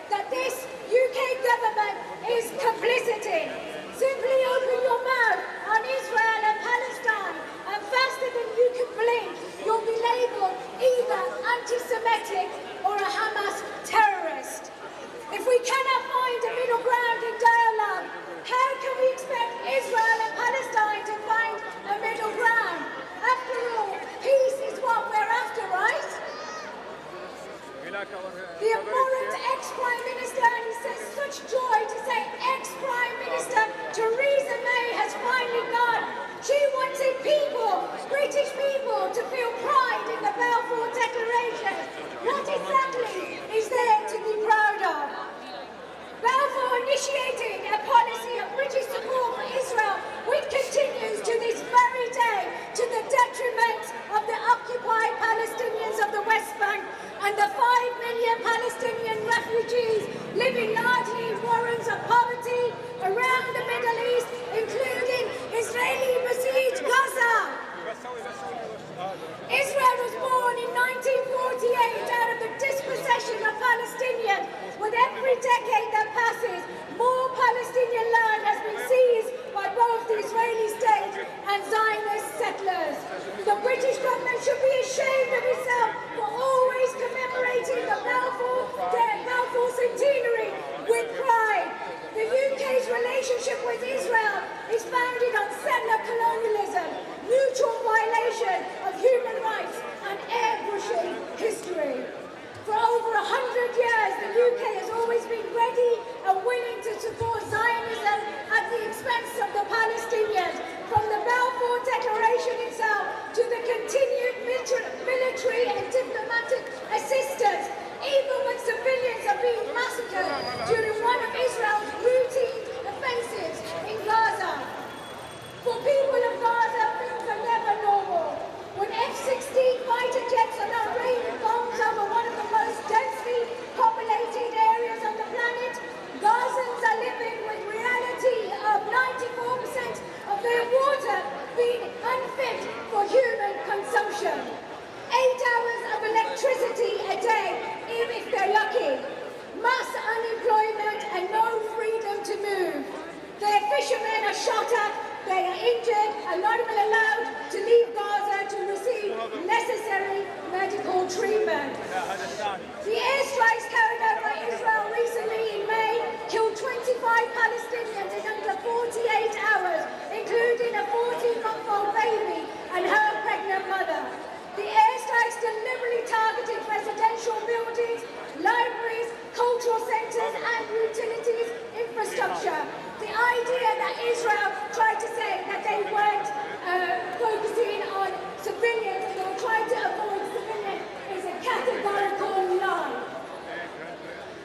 that this UK government is complicit in. Simply open your mouth on Israel and Palestine, and faster than you can blink, you'll be labelled either anti-Semitic or a Hamas terrorist. If we cannot find a middle ground in dialogue, how can we expect Israel and Palestine to find a middle ground? After all, peace is what we're after, right? The abhorrent ex-Prime Minister, and he says such joy to say ex-Prime Minister Theresa May has finally gone. She wanted people, British people, to feel pride in the Balfour Declaration. What exactly is there to be proud of? Balfour initiated a policy of British support for Israel, which continues to this very day to the detriment of the occupied Palestinians of the West Bank and the 5 million Palestinian refugees living largely in warrens of poverty around the Middle East, including Israeli besieged Gaza. live if they're lucky. Mass unemployment and no freedom to move. Their fishermen are shot at, they are injured and not even allowed to leave Gaza to receive necessary medical treatment. The airstrikes carried out by Israel recently in May killed 25 Palestinians in under 48 hours, including a 14-month-old baby and her pregnant mother. The airstrikes deliberately targeted residential buildings, libraries, cultural centres and utilities infrastructure. The idea that Israel tried to say that they weren't focusing on civilians and they were trying to avoid civilians is a categorical lie.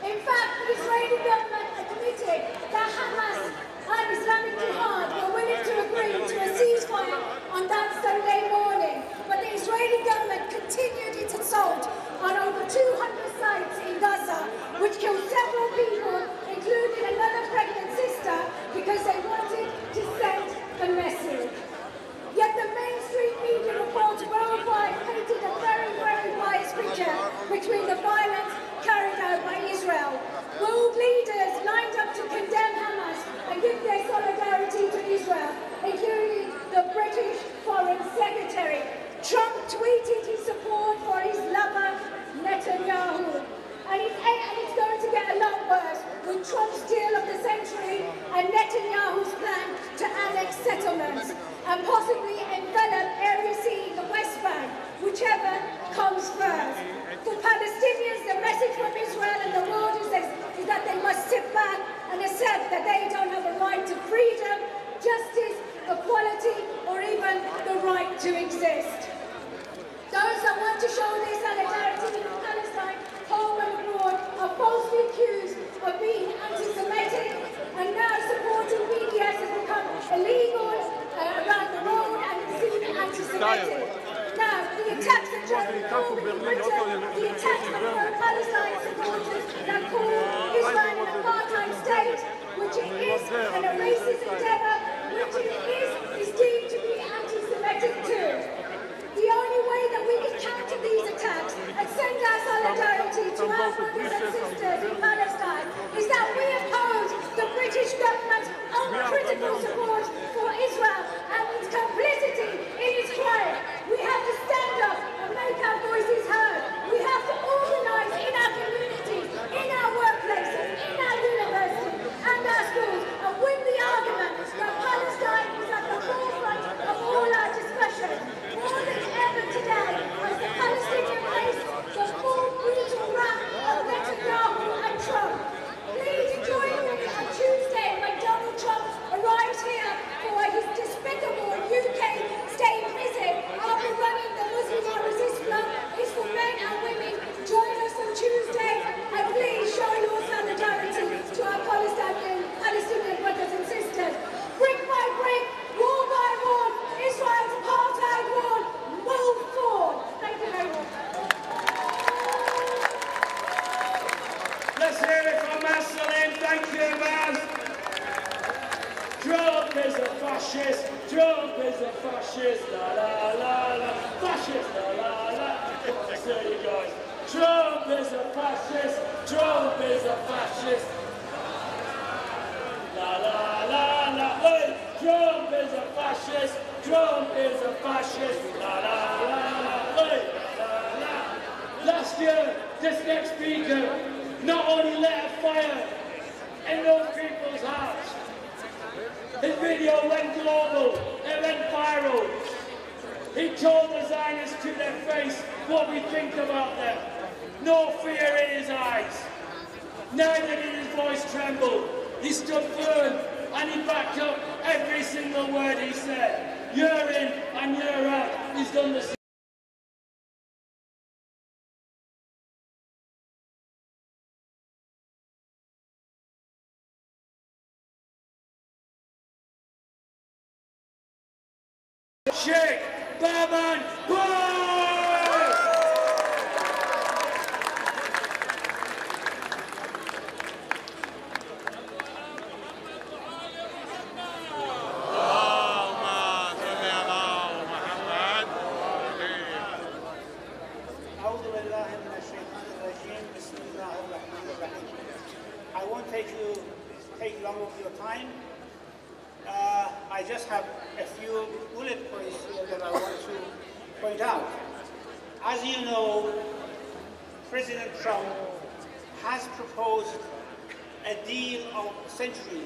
In fact, the Israeli government admitted that Hamas and Islamic Jihad were willing to agree to a ceasefire on that Sunday morning, but the Israeli government continued its assault on over 200 sites in Gaza, which killed several people, including another pregnant sister, because they wanted to send a message. Yet the mainstream media reports worldwide painted a very, very biased picture between the violence carried out by Israel. World leaders lined up to condemn Hamas and give their solidarity to Israel, including the British Foreign Secretary. Trump tweeted his support for his lover, Netanyahu. And it's going to get a lot worse with Trump's deal of the century and Netanyahu's plan to annex settlements and possibly envelop Area C in the West Bank, whichever comes first. For Palestinians, the message from Israel and the world is that they must sit back and accept that they don't have a right to freedom, justice, equality, or even the right to exist. Those that want to show their solidarity in Palestine, home and abroad, are falsely accused of being anti-Semitic, and now supporting BDS has become illegal around the world and is seen anti-Semitic. Now, the attacks that Britain, the attacks on Palestine supporters that call Israel an apartheid state, which it is, and a racist endeavour, which it is deemed to be anti-Semitic too. The only way that we can counter these attacks and send our solidarity to our brothers and sisters in Palestine is that we oppose the British government's uncritical support for Israel and its complicity in its crime. We have to stand up and make our voices heard. We have to organise in our communities, in our workplaces, in our universities and our schools, and win the argument that Palestine is at the forefront of all our discussion. More than ever today, as the Palestinian face the full brutal wrath of Netanyahu and Trump. Please join me on Tuesday when Donald Trump arrives here for his despicable UK state visit after running the Muslim Resist Club. It's for men and women. Join us on Tuesday and please show your solidarity to our Palestinian brothers and sisters. Brick by brick, wall by wall, Israel's apartheid wall, move forward. Thank you very much. Let's hear it from Marceline. Thank you, Maz. Trump is a fascist. Trump is a fascist. La la la la. Fascist. La la la. There you guys. Trump is a fascist. Trump is a fascist. La la la la. Hey, Trump is a fascist. Trump is a fascist. La la la la. Hey, la la. Last year, this next speaker not only lit a fire in those people's hearts. His video went global. It went viral. He told the Zionists to their face what we think about them. No fear in his eyes. Neither did his voice tremble. He stood firm and he backed up every single word he said. Year in and year out, he's done the same. Sheikh Baban take long of your time. I just have a few bullet points here that I want to point out. As you know, President Trump has proposed a deal of century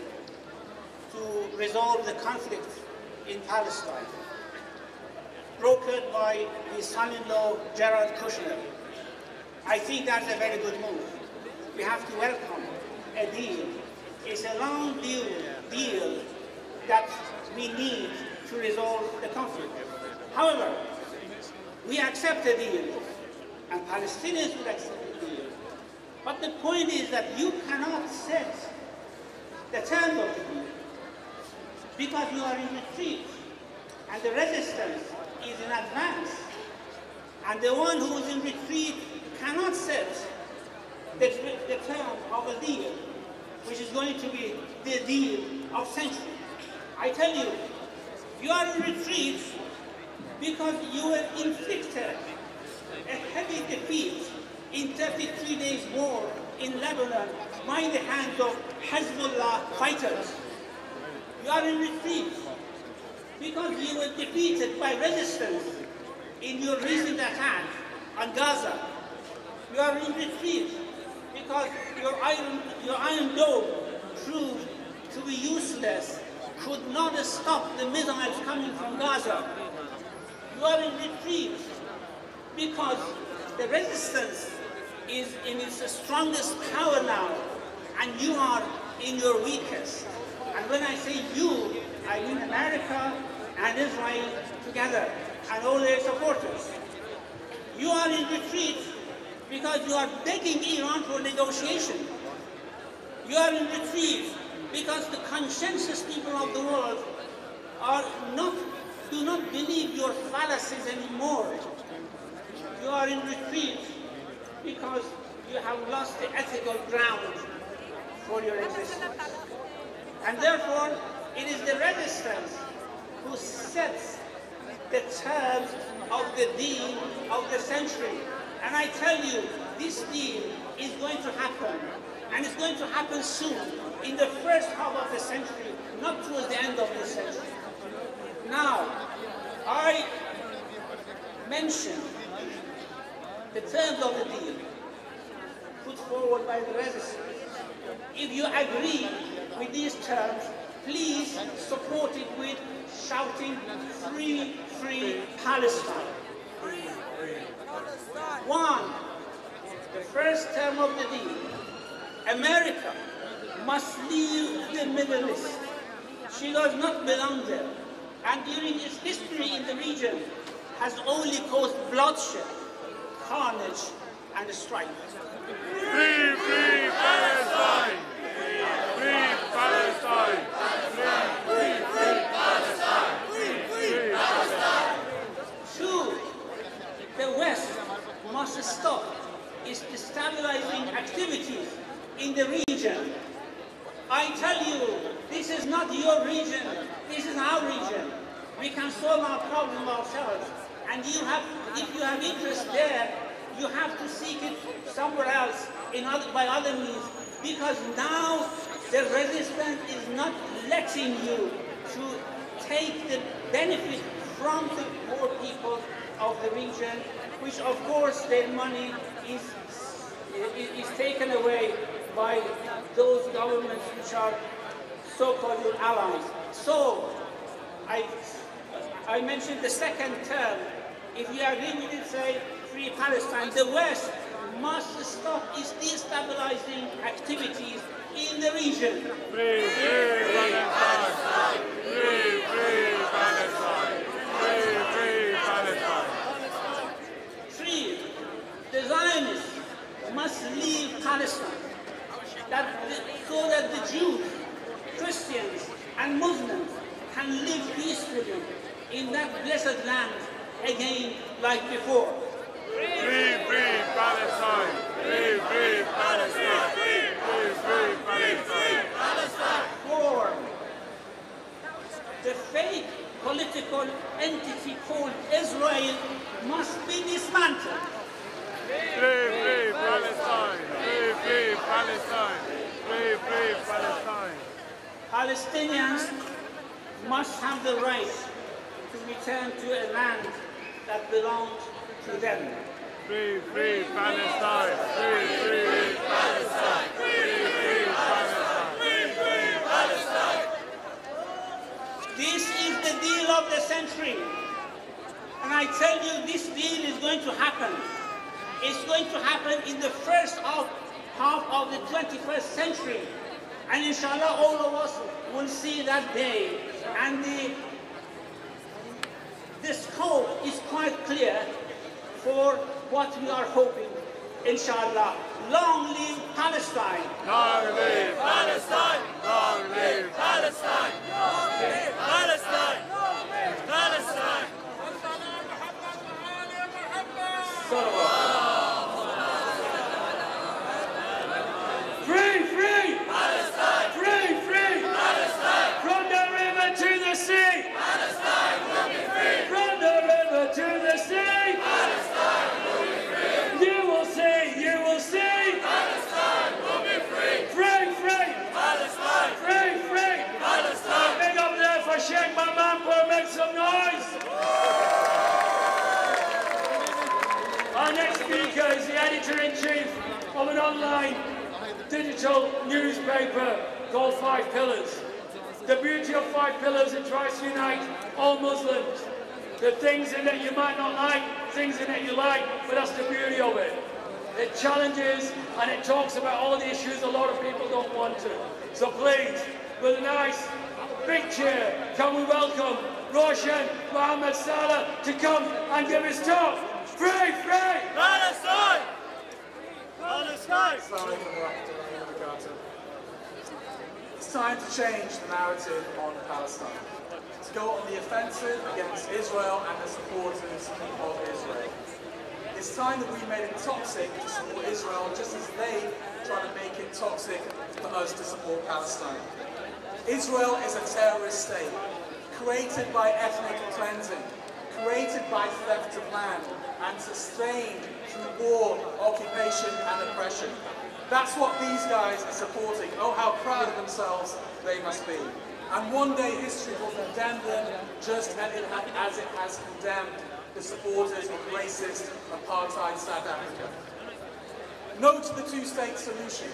to resolve the conflict in Palestine, brokered by his son-in-law, Jared Kushner. I think that's a very good move. We have to welcome a deal. It's a long deal that we need to resolve the conflict. However, we accept the deal, and Palestinians will accept the deal. But the point is that you cannot set the terms of the deal because you are in retreat, and the resistance is in advance. And the one who is in retreat cannot set the term of a deal, which is going to be the deal of century. I tell you, you are in retreat because you were inflicted a heavy defeat in 33 days war in Lebanon by the hands of Hezbollah fighters. You are in retreat because you were defeated by resistance in your recent attack on Gaza. You are in retreat because your Iron Dome proved to be useless, could not stop the missiles coming from Gaza. You are in retreat because the resistance is in its strongest power now, and you are in your weakest. And when I say you, I mean America and Israel together, and all their supporters. You are in retreat because you are begging Iran for negotiation. You are in retreat because the conscientious people of the world do not believe your fallacies anymore. You are in retreat because you have lost the ethical ground for your existence. And therefore, it is the resistance who sets the terms of the deal of the century. And I tell you, this deal is going to happen, and it's going to happen soon, in the first half of the century, not towards the end of the century. Now, I mentioned the terms of the deal put forward by the resistance. If you agree with these terms, please support it with shouting, "Free, free Palestine." One, the first term of the deal, America must leave the Middle East. She does not belong there, and during its history in the region has only caused bloodshed, carnage, and strife. Free, free Palestine! Free Palestine! Free, free Palestine! Free, free Palestine! Two, the West must stop its destabilizing activities in the region. I tell you, this is not your region, this is our region. We can solve our problem ourselves. And if you have interest there, you have to seek it somewhere else by other means, because now the resistance is not letting you to take the benefit from the poor people of the region, which of course their money is taken away by those governments which are so-called your allies. So I mentioned the second term. If you agree with it, say Free Palestine. The West must stop its destabilizing activities in the region. Free, free Palestine! Free, free Palestine! Free, free Palestine! Three, the Zionists must leave Palestine, so that the Jews, Christians, and Muslims can live peacefully in that blessed land again like before. Free, free Palestine! Free, free Palestine! Free, free Palestine! Four, the fake political entity called Israel must be dismantled. Free, free Palestine! Free, free Palestine! Free, free Palestine. Palestinians must have the right to return to a land that belonged to them. Free, free Palestine. Free, free Palestine. Free, free Palestine. Free, free Palestine. This is the deal of the century. And I tell you, this deal is going to happen. It's going to happen in the first half of the 21st century. And inshallah, all of us will see that day. And the scope is quite clear for what we are hoping, inshallah. Long live Palestine! Long live Palestine! Long live Palestine! Long live Palestine! Palestine! Free, free! Palestine! Free, free! Palestine! From the river to the sea! Palestine will be free! From the river to the sea! Palestine will be free! You will see, you will see! Palestine will be free! Free, free! Palestine! Free, free! Palestine! Big up there for Sheikh Mamampo, make some noise! Our next speaker is the editor-in-chief of an online digital newspaper called 5 Pillars. The beauty of 5 Pillars, it tries to unite all Muslims. The things in it you might not like, things in it you like, but that's the beauty of it. It challenges and it talks about all the issues a lot of people don't want to. So please, with a nice big cheer, can we welcome Roshan Mohammed Salah to come and give his talk. Free, free! Palestine! Palestine! It's time to change the narrative on Palestine. To go on the offensive against Israel and the supporters of Israel. It's time that we made it toxic to support Israel just as they try to make it toxic for us to support Palestine. Israel is a terrorist state, created by ethnic cleansing, created by theft of land, and sustained through war, occupation and oppression. That's what these guys are supporting. Oh, how proud of themselves they must be. And one day history will condemn them just as it has condemned the supporters of racist apartheid South Africa. No to the two-state solution,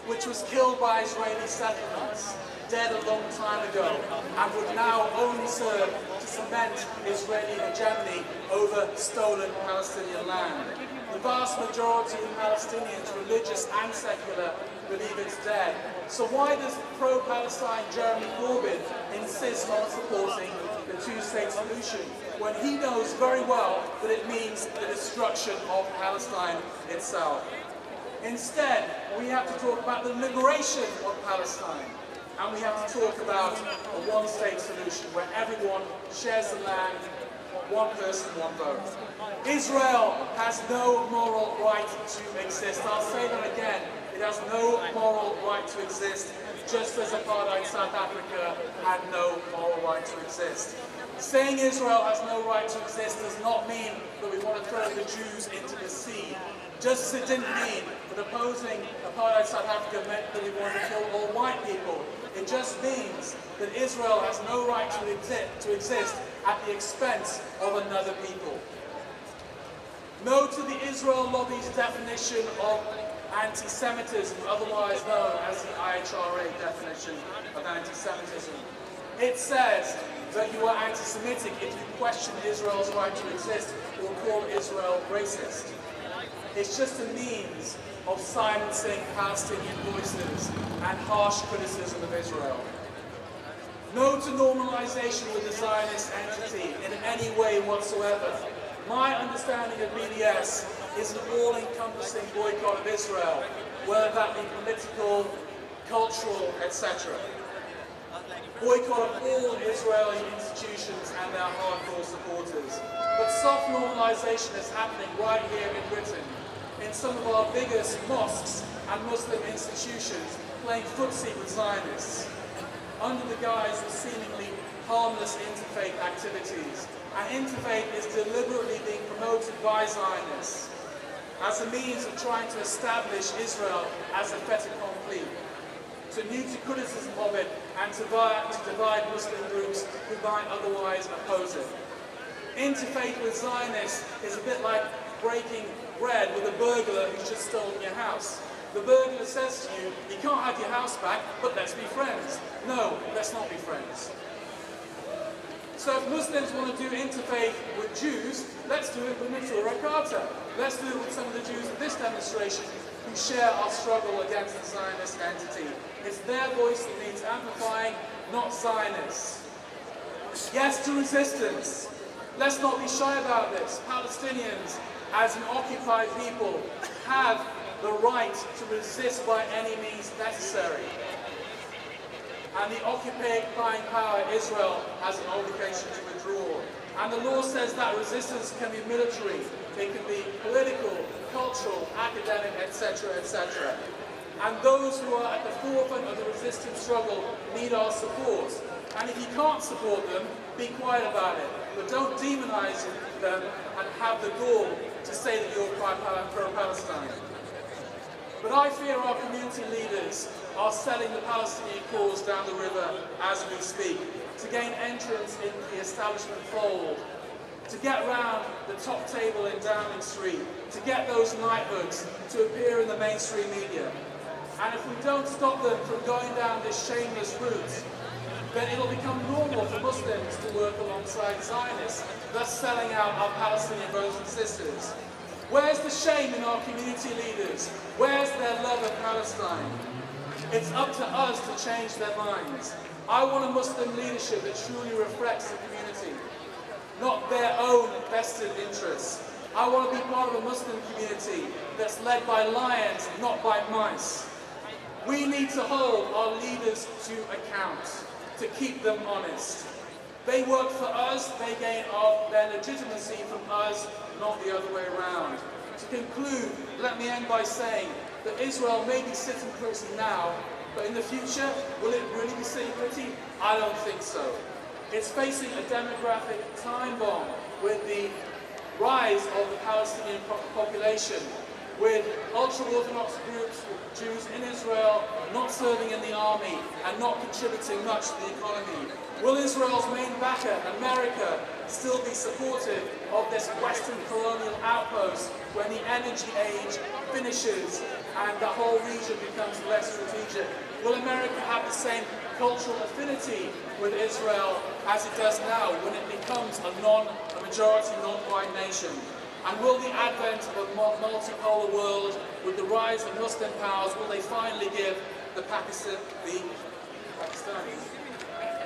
which was killed by Israeli settlements, dead a long time ago, and would now only serve to cement Israeli hegemony over stolen Palestinian land. The vast majority of Palestinians, religious and secular, believe it's dead. So why does pro-Palestine Jeremy Corbyn insist on supporting the two-state solution when he knows very well that it means the destruction of Palestine itself? Instead, we have to talk about the liberation of Palestine. And we have to talk about a one-state solution where everyone shares the land, one person, one vote. Israel has no moral right to exist. I'll say that again. It has no moral right to exist, just as apartheid South Africa had no moral right to exist. Saying Israel has no right to exist does not mean that we want to throw the Jews into the sea. Just as it didn't mean that opposing apartheid South Africa meant that we wanted to kill all white people. It just means that Israel has no right to exist at the expense of another people. No to the Israel lobby's definition of anti-Semitism, otherwise known as the IHRA definition of anti-Semitism. It says that you are anti-Semitic if you question Israel's right to exist or call Israel racist. It's just a means of silencing Palestinian voices and harsh criticism of Israel. No to normalization with the Zionist entity in any way whatsoever. My understanding of BDS is an all-encompassing boycott of Israel, whether that be political, cultural, etc. Boycott of all Israeli institutions and their hardcore supporters. But soft normalization is happening right here in Britain, in some of our biggest mosques and Muslim institutions playing footsie with Zionists, under the guise of seemingly harmless interfaith activities. And interfaith is deliberately being promoted by Zionists. as a means of trying to establish Israel as a fait accompli, to mute criticism of it and to divide Muslim groups who might otherwise oppose it. Interfaith with Zionists is a bit like breaking bread with a burglar who's just stolen your house. The burglar says to you, you can't have your house back, but let's be friends. No, let's not be friends. So if Muslims want to do interfaith with Jews, let's do it with Natura Carta. Let's do it with some of the Jews at this demonstration who share our struggle against the Zionist entity. It's their voice that needs amplifying, not Zionists. Yes to resistance. Let's not be shy about this. Palestinians, as an occupied people, have the right to resist by any means necessary. And the occupying power, Israel, has an obligation to withdraw. And the law says that resistance can be military, it can be political, cultural, academic, etc., etc. And those who are at the forefront of the resistance struggle need our support. And if you can't support them, be quiet about it. But don't demonize them and have the gall to say that you're pro-Palestine. But I fear our community leaders are selling the Palestinian cause down the river as we speak, to gain entrance in the establishment fold, to get round the top table in Downing Street, to get those knighthoods to appear in the mainstream media. And if we don't stop them from going down this shameless route, then it'll become normal for Muslims to work alongside Zionists, thus selling out our Palestinian brothers and sisters. Where's the shame in our community leaders? Where's their love of Palestine? It's up to us to change their minds. I want a Muslim leadership that truly reflects the community, not their own vested interests. I want to be part of a Muslim community that's led by lions, not by mice. We need to hold our leaders to account, to keep them honest. They work for us, they gain their legitimacy from us, not the other way around. To conclude, let me end by saying that Israel may be sitting pretty now, but in the future, will it really be sitting pretty? I don't think so. It's facing a demographic time bomb with the rise of the Palestinian population, with ultra-Orthodox groups, Jews in Israel, not serving in the army and not contributing much to the economy. Will Israel's main backer, America, still be supportive of this Western colonial outpost when the energy age finishes and the whole region becomes less strategic? Will America have the same cultural affinity with Israel as it does now when it becomes a majority non-white nation? And will the advent of a multipolar world with the rise of Muslim powers, will they finally give the Palestinians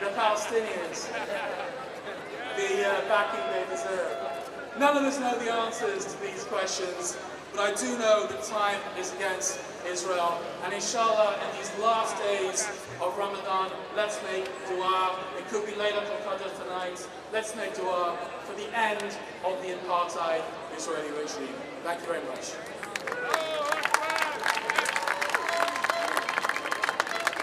the backing they deserve? None of us know the answers to these questions, but I do know that time is against Israel. And inshallah, in these last days of Ramadan, let's make dua. It could be Laylatul Qadr tonight. Let's make dua for the end of the apartheid Israeli regime. Thank you very much.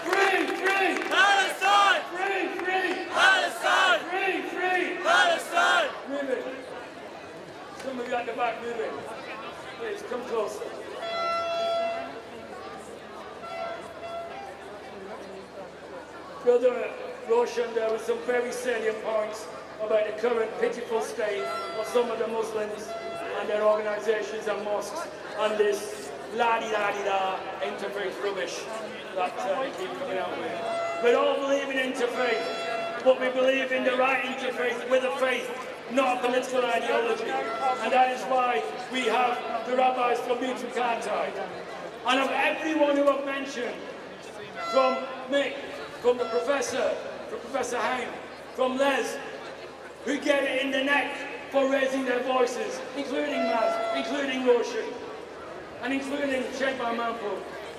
Free, free! Palestine! Free, free! Palestine! Free, free! Palestine! Move it. Some of you at the back, move it. Please, come closer. Brother Roshan, there were some very salient points about the current pitiful state of some of the Muslims and their organisations and mosques and this la-di-da-di-da interfaith rubbish that they keep coming out with. We don't believe in interfaith, but we believe in the right interfaith with a faith, not a political ideology. And that is why we have the rabbis from Tripartite. And of everyone who I've mentioned, from Mick, from the professor, from Professor Haim, from Les, who get it in the neck for raising their voices, including Maz, including Roshan, and including Sheikh Mahmoud.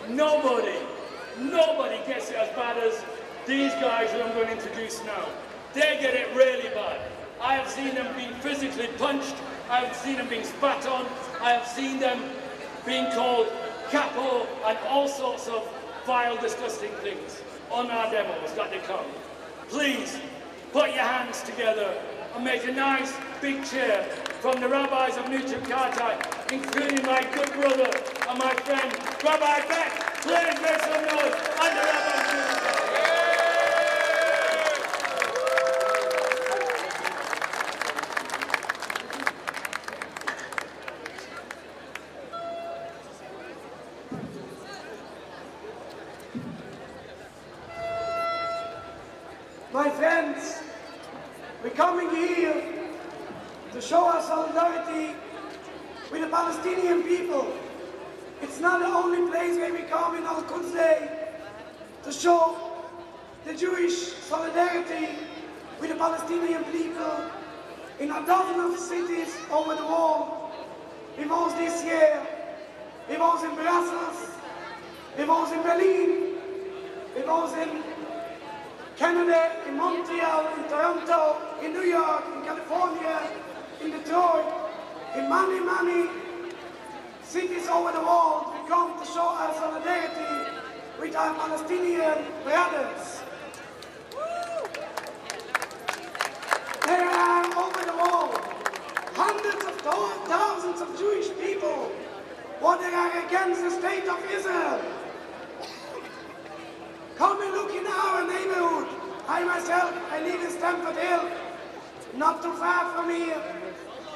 Nobody gets it as bad as these guys who I'm going to introduce now. They get it really bad. I have seen them being physically punched, I have seen them being spat on, I have seen them being called capo and all sorts of vile, disgusting things on our demos that they come. Please, put your hands together and make a nice big cheer from the rabbis of New Jakarta, including my good brother and my friend, Rabbi Beck. Please make some noise and the rabbis. My friends, we're coming here to show our solidarity with the Palestinian people. It's not the only place where we come in Al Quds Day to show the Jewish solidarity with the Palestinian people in a dozen of cities over the world. We was this year, we was in Brussels, we was in Berlin, we was in Canada, in Montreal, in Toronto, in New York, in California, in Detroit, in many cities over the world. We come to show our solidarity with our Palestinian brothers. There are over the world hundreds of thousands of Jewish people who are against the state of Israel. Come and look in our neighborhood. I myself, I live in Stamford Hill, not too far from here.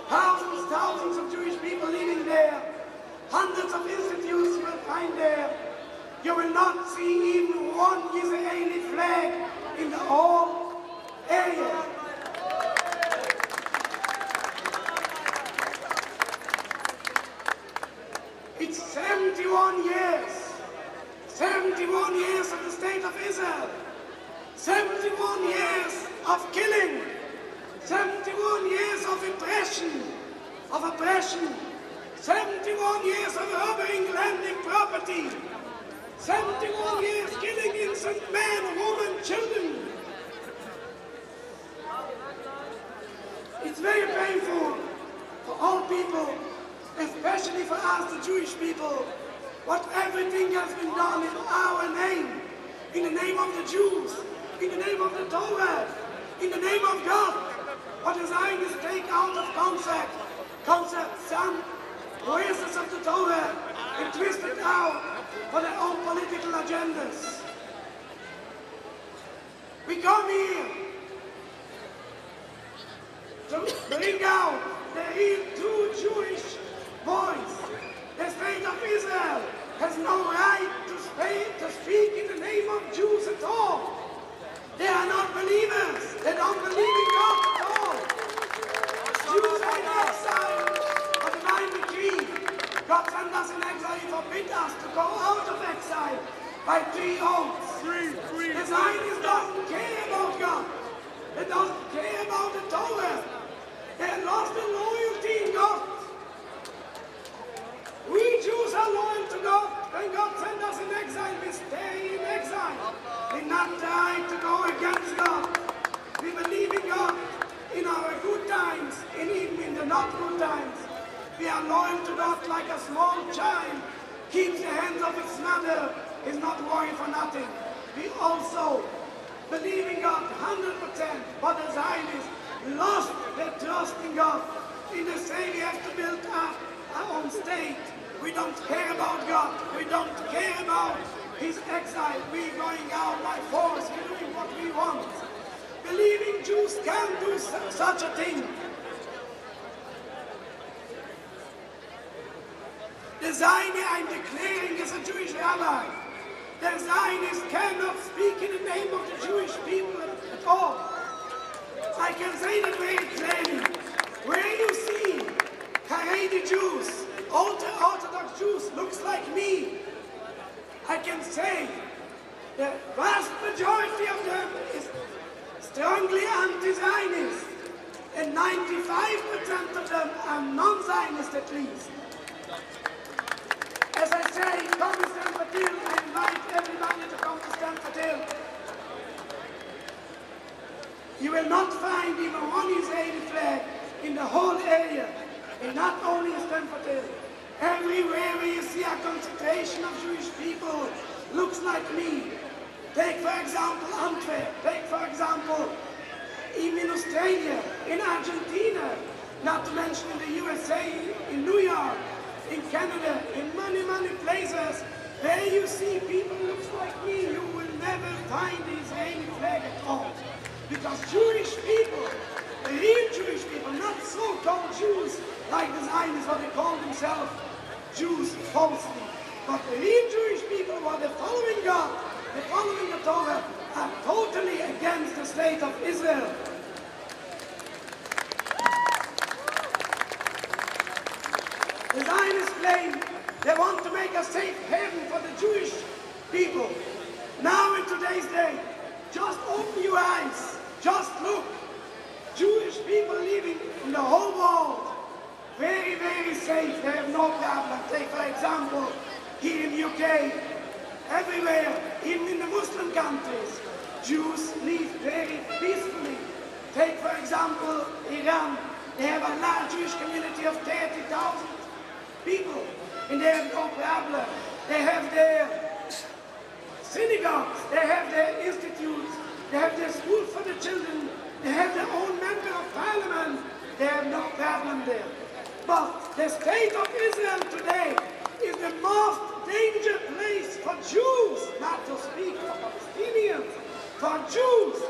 Thousands of Jewish people living there. Hundreds of institutes you will find there. You will not see even one Israeli flag in the whole area. It's 71 years. 71 years of the state of Israel. 71 years of killing. 71 years of oppression. 71 years of robbing land and property. 71 years killing innocent men, women, children. It's very painful for all people, especially for us, the Jewish people, what everything has been done in our name, in the name of the Jews, in the name of the Torah, in the name of God. What the Zionists take out of concept, some voices of the Torah, and twist it out for their own political agendas. We come here to bring out the real true Jewish voice. The state of Israel has no right to speak in the name of Jews at all. They are not believers. They don't believe in God at all. Jews are in exile for divine decree. God sent us in exile. He forbid us to go out of exile by 3 oaths. The Zionists doesn't care about God. They don't care about the Torah. They have lost their loyalty in God. We Jews are loyal to God. When God sent us in exile, we stay in exile. We not try to go against God. We believe in God in our good times, and even in the not good times. We are loyal to God like a small child keeps the hands of its mother, is not worried for nothing. We also believe in God 100%, but the Zionists lost their trust in God. In the same, we have to build up our own state. We don't care about God. We don't care about His exile. We're going out by force. We're doing what we want. Believing Jews can't do such a thing. The Zionist I'm declaring is a Jewish rabbi. The Zionists cannot speak in the name of the Jewish people at all. I can say that very clearly. Where you see Haredi Jews, Orthodox Jews, looks like me, I can say the vast majority of them is strongly anti-Zionist, and 95% of them are non-Zionist at least. As I say, come to Stamford Hill. I invite everybody to come to Stamford Hill. You will not find even one Israeli flag in the whole area, and not only in Stamford Hill. Everywhere where you see a concentration of Jewish people looks like me. Take for example Antwerp, take for example even in Australia, in Argentina, not to mention in the USA, in New York, in Canada, in many, many places, where you see people who looks like me, you will never find the Israeli flag at all. Because Jewish people, real Jewish people, not so-called Jews, like the Zionists, what they call themselves, Jews falsely, but the real Jewish people who are the following God, the following the Torah, are totally against the state of Israel. The Zionists claim they want to make a safe haven for the Jewish people. Now in today's day, just open your eyes, just look. Jewish people living in the whole world, very, very safe, they have no problem. Take for example, here in the UK, everywhere, even in the Muslim countries, Jews live very peacefully. Take for example, Iran, they have a large Jewish community of 30,000 people, and they have no problem. They have their synagogues, they have their institutes, they have their schools for the children, they have their own member of parliament, they have no problem there. But the state of Israel today is the most dangerous place for Jews, not to speak for Palestinians, for Jews.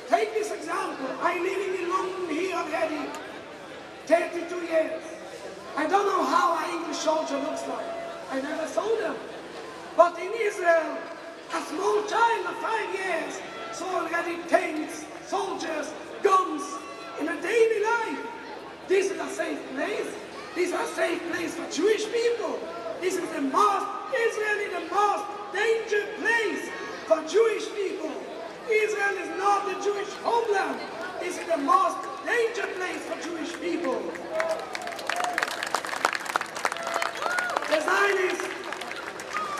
Take this example, I'm living in London here already, 32 years. I don't know how an English soldier looks like. I never saw them. But in Israel, a small child of 5 years saw already tanks, soldiers, guns in a daily life. This is a safe place. This is a safe place for Jewish people. This is the most, Israel is the most dangerous place for Jewish people. Israel is not the Jewish homeland. This is the most dangerous place for Jewish people. The Zionists,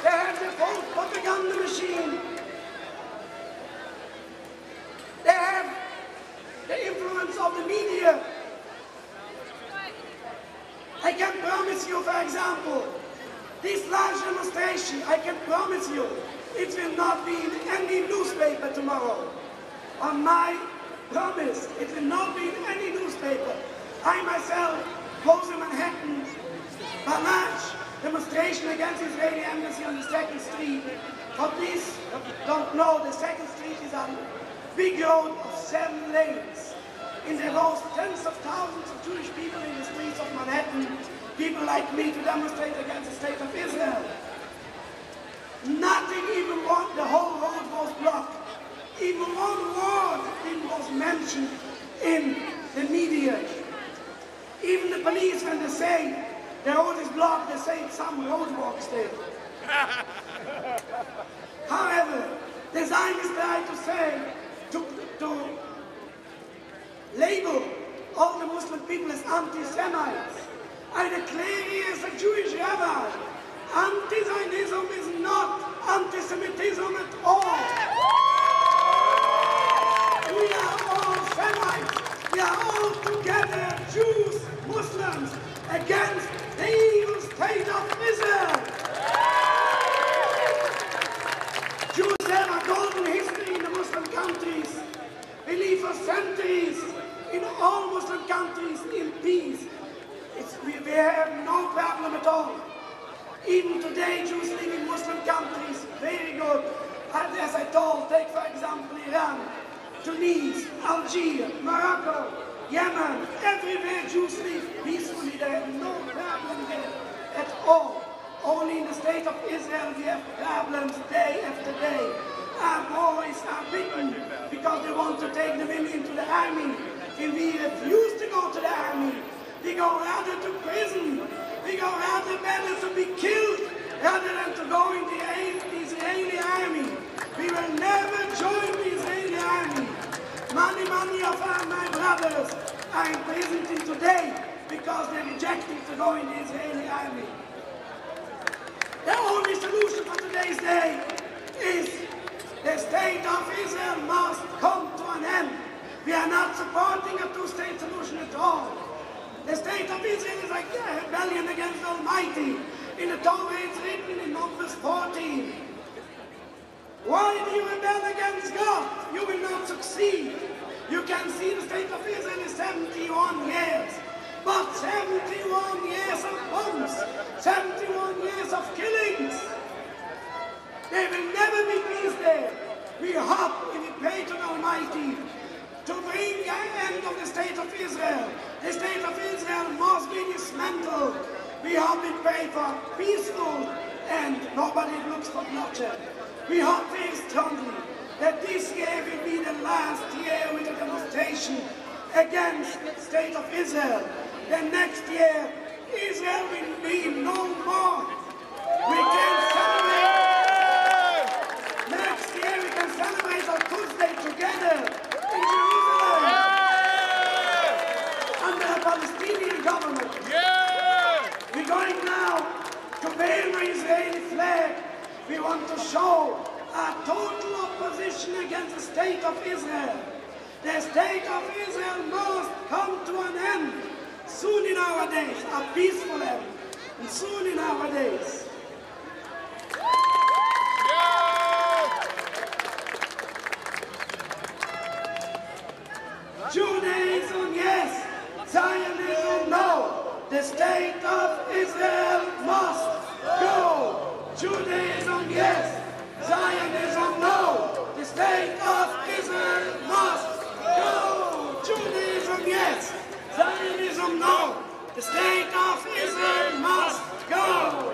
they have the false propaganda machine. They have the influence of the media. I can promise you, for example, this large demonstration, I can promise you, it will not be in any newspaper tomorrow. On my promise, it will not be in any newspaper. I myself was in Manhattan, a large demonstration against the Israeli embassy on the 2nd Street. For this, don't know, the 2nd Street is a big road of 7 lanes. And there was tens of thousands of Jewish people in the streets of Manhattan, people like me, to demonstrate against the state of Israel. Nothing, even one, the whole road was blocked. Even one word was mentioned in the media. Even the police, when they say the road is blocked, they say some roadblocks there. However, the Zionists try to say, to label all the Muslim people as anti-Semites. I declare here as a Jewish rabbi, anti-Zionism is not anti-Semitism at all. We are all Semites. We are all together, Jews, Muslims, against the evil state of Israel. Jews have a golden history in the Muslim countries. We live for centuries in all Muslim countries in peace. We have no problem at all. Even today, Jews live in Muslim countries, very good. And as I told, take for example Iran, Tunisia, Algeria, Morocco, Yemen, everywhere Jews live peacefully. They have no problem there at all. Only in the state of Israel we have problems day after day. Our boys are beaten because they want to take the women into the army. And we refuse to go to the army. We go rather to prison. We go rather better to be killed rather than to go in the Israeli army. We will never join the Israeli army. Many of my brothers are in prison today because they rejected to go in the Israeli army. The only solution for today's day is the state of Israel must come to an end. We are not supporting a two-state solution at all. The state of Israel is like a rebellion against the Almighty. In the Torah it's written in Numbers 14. Why do you rebel against God? You will not succeed. You can see the state of Israel is 71 years. But 71 years of bombs, 71 years of killings. There will never be peace there. We hope, if we pray to the Almighty, to bring an end of the state of Israel. The state of Israel must be dismantled. We hope we pray for peaceful and nobody looks for bloodshed. We hope very strongly that this year will be the last year with a demonstration against the state of Israel. The next year, Israel will be no more. We can celebrate. Next year we can celebrate our Tuesday together in Jerusalem under a Palestinian government. We're going now to burn the Israeli flag. We want to show a total opposition against the state of Israel. The state of Israel must come to an end. Soon in our days, a peaceful end, and soon in our days. Judaism, yes. Zionism, no. The state of Israel must go. Judaism, yes. Zionism, no. The state of Israel must go. Judaism, yes. Zionism, no! The state of Israel must go!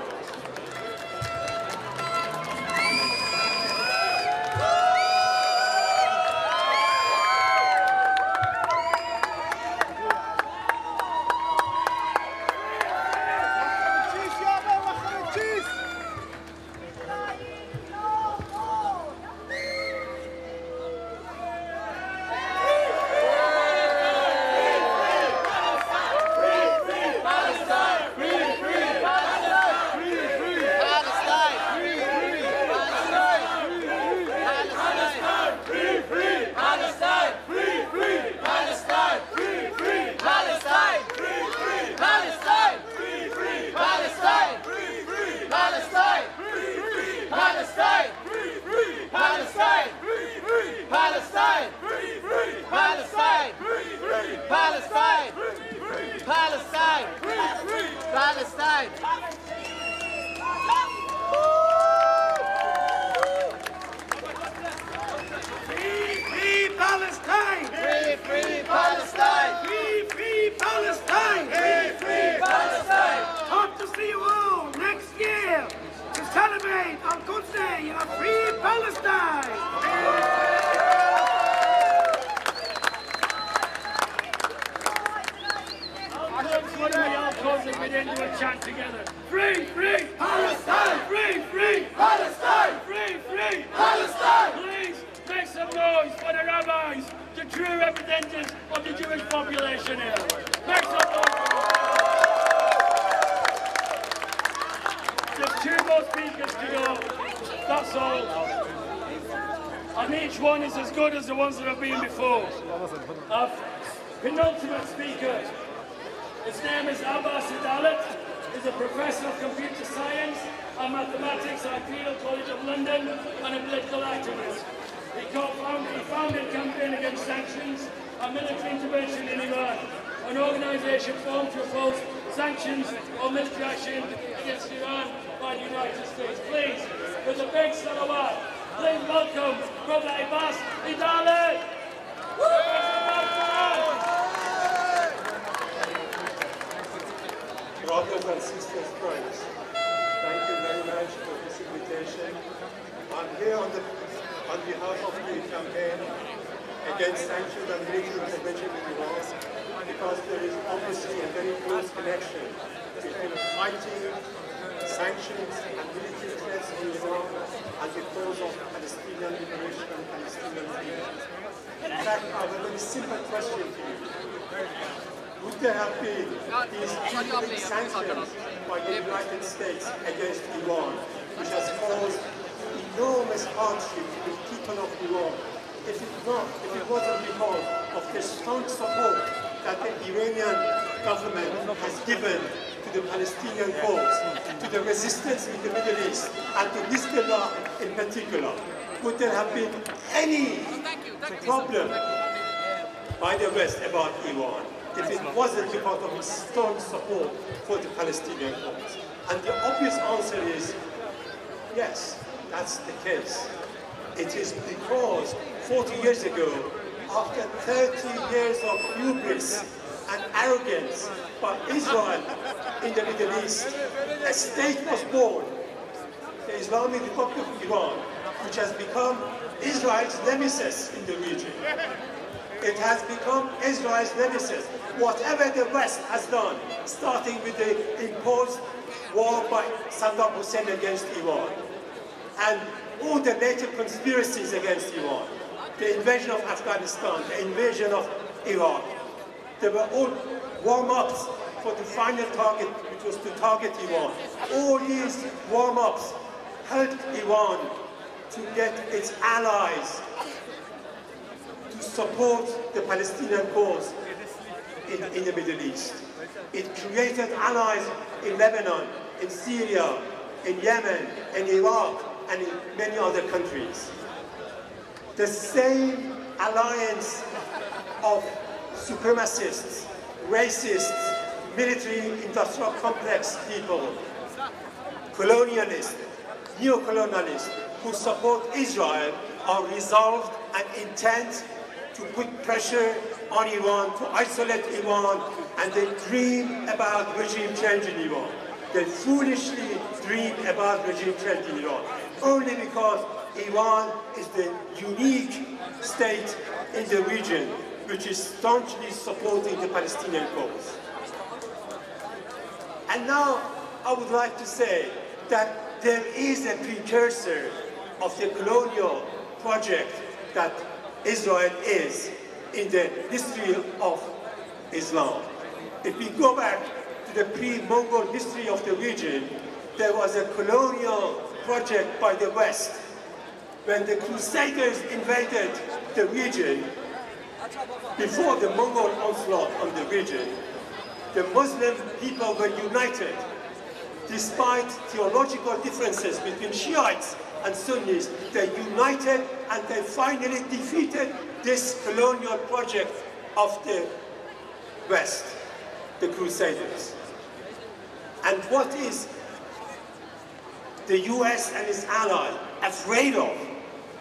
Penultimate speaker. His name is He's a professor of computer science and mathematics at Imperial College of London and a political activist. He founded a campaign against sanctions and military intervention in Iran, an organisation formed to oppose sanctions or military action against Iran by the United States. Please, with a big salawat, please welcome Brother Abbas Idale. Brothers and sisters, friends, thank you very much for this invitation. I'm here on behalf of the campaign against sanctions and military intervention in Iran because there is obviously a very close connection between fighting, sanctions and military threats in Iran and the cause of Palestinian liberation and Palestinian freedom. In fact, I have a very simple question to you. Would there have been these economic sanctions by the United States against Iran, which has caused enormous hardship to the people of Iran, if it wasn't because of the strong support that the Iranian government has given to the Palestinian cause, to the resistance in the Middle East, and to Hezbollah in particular? Would there have been any problem by the West about Iran if it wasn't because of its strong support for the Palestinian cause? And the obvious answer is yes, that's the case. It is because 40 years ago, after 30 years of hubris and arrogance by Israel in the Middle East, a state was born, the Islamic Republic of Iran, which has become Israel's nemesis in the region. It has become Israel's nemesis. Whatever the West has done, starting with the imposed war by Saddam Hussein against Iran, and all the later conspiracies against Iran, the invasion of Afghanistan, the invasion of Iraq, they were all warm-ups for the final target, which was to target Iran. All these warm-ups helped Iran to get its allies to support the Palestinian cause in the Middle East. It created allies in Lebanon, in Syria, in Yemen, in Iraq, and in many other countries. The same alliance of supremacists, racists, military-industrial complex people, colonialists, neo-colonialists who support Israel are resolved and intent to put pressure on Iran, to isolate Iran, and they dream about regime change in Iran. They foolishly dream about regime change in Iran, only because Iran is the unique state in the region which is staunchly supporting the Palestinian cause. And now I would like to say that there is a precursor of the colonial project that Israel is in the history of Islam. If we go back to the pre-Mongol history of the region, there was a colonial project by the West. When the Crusaders invaded the region, before the Mongol onslaught on the region, the Muslim people were united. Despite theological differences between Shiites and Sunnis, they united and they finally defeated this colonial project of the West, the Crusaders. And what is the US and its ally afraid of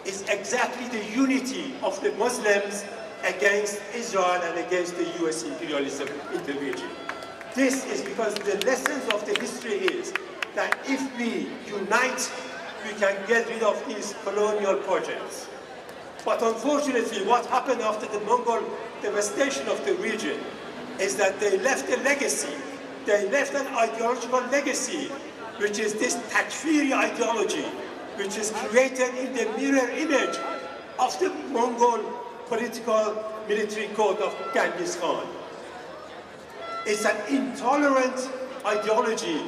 is exactly the unity of the Muslims against Israel and against the US imperialism in the region. This is because the lessons of the history is that if we unite, we can get rid of these colonial projects. But unfortunately, what happened after the Mongol devastation of the region is that they left a legacy. They left an ideological legacy, which is this Takfiri ideology, which is created in the mirror image of the Mongol political military code of Genghis Khan. It's an intolerant ideology.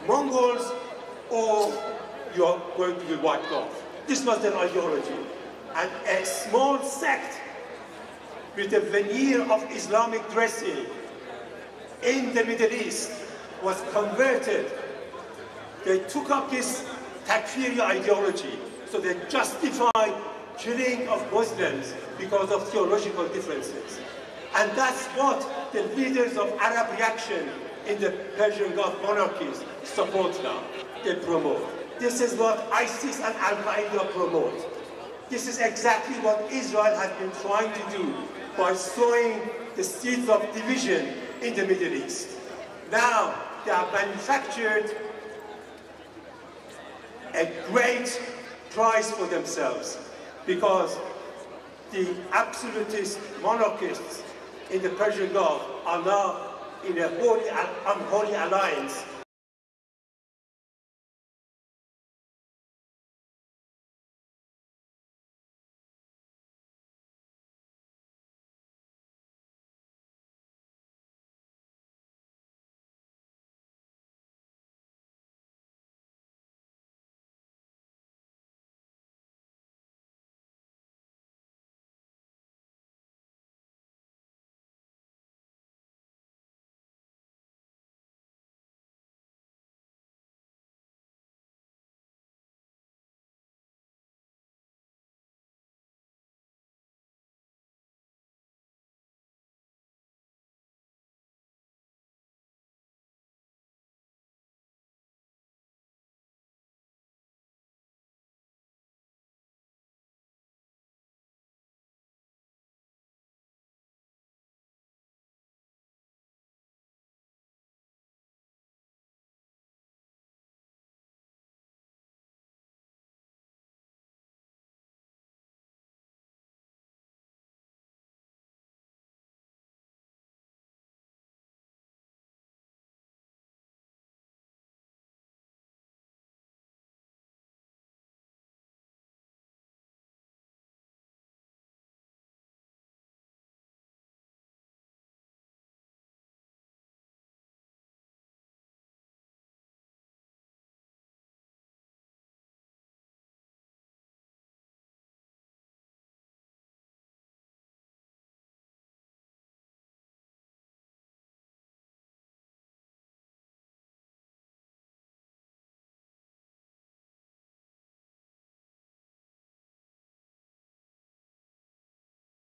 Mongols, or you're going to be wiped off. This was their ideology. And a small sect with a veneer of Islamic dressing in the Middle East was converted. They took up this Takfiri ideology, so they justified killing of Muslims because of theological differences. And that's what the leaders of Arab reaction in the Persian Gulf monarchies support now. They promote. This is what ISIS and Al-Qaeda promote. This is exactly what Israel has been trying to do by sowing the seeds of division in the Middle East. Now they have manufactured a great prize for themselves, because the absolutist monarchists in the Persian Gulf are now in a unholy alliance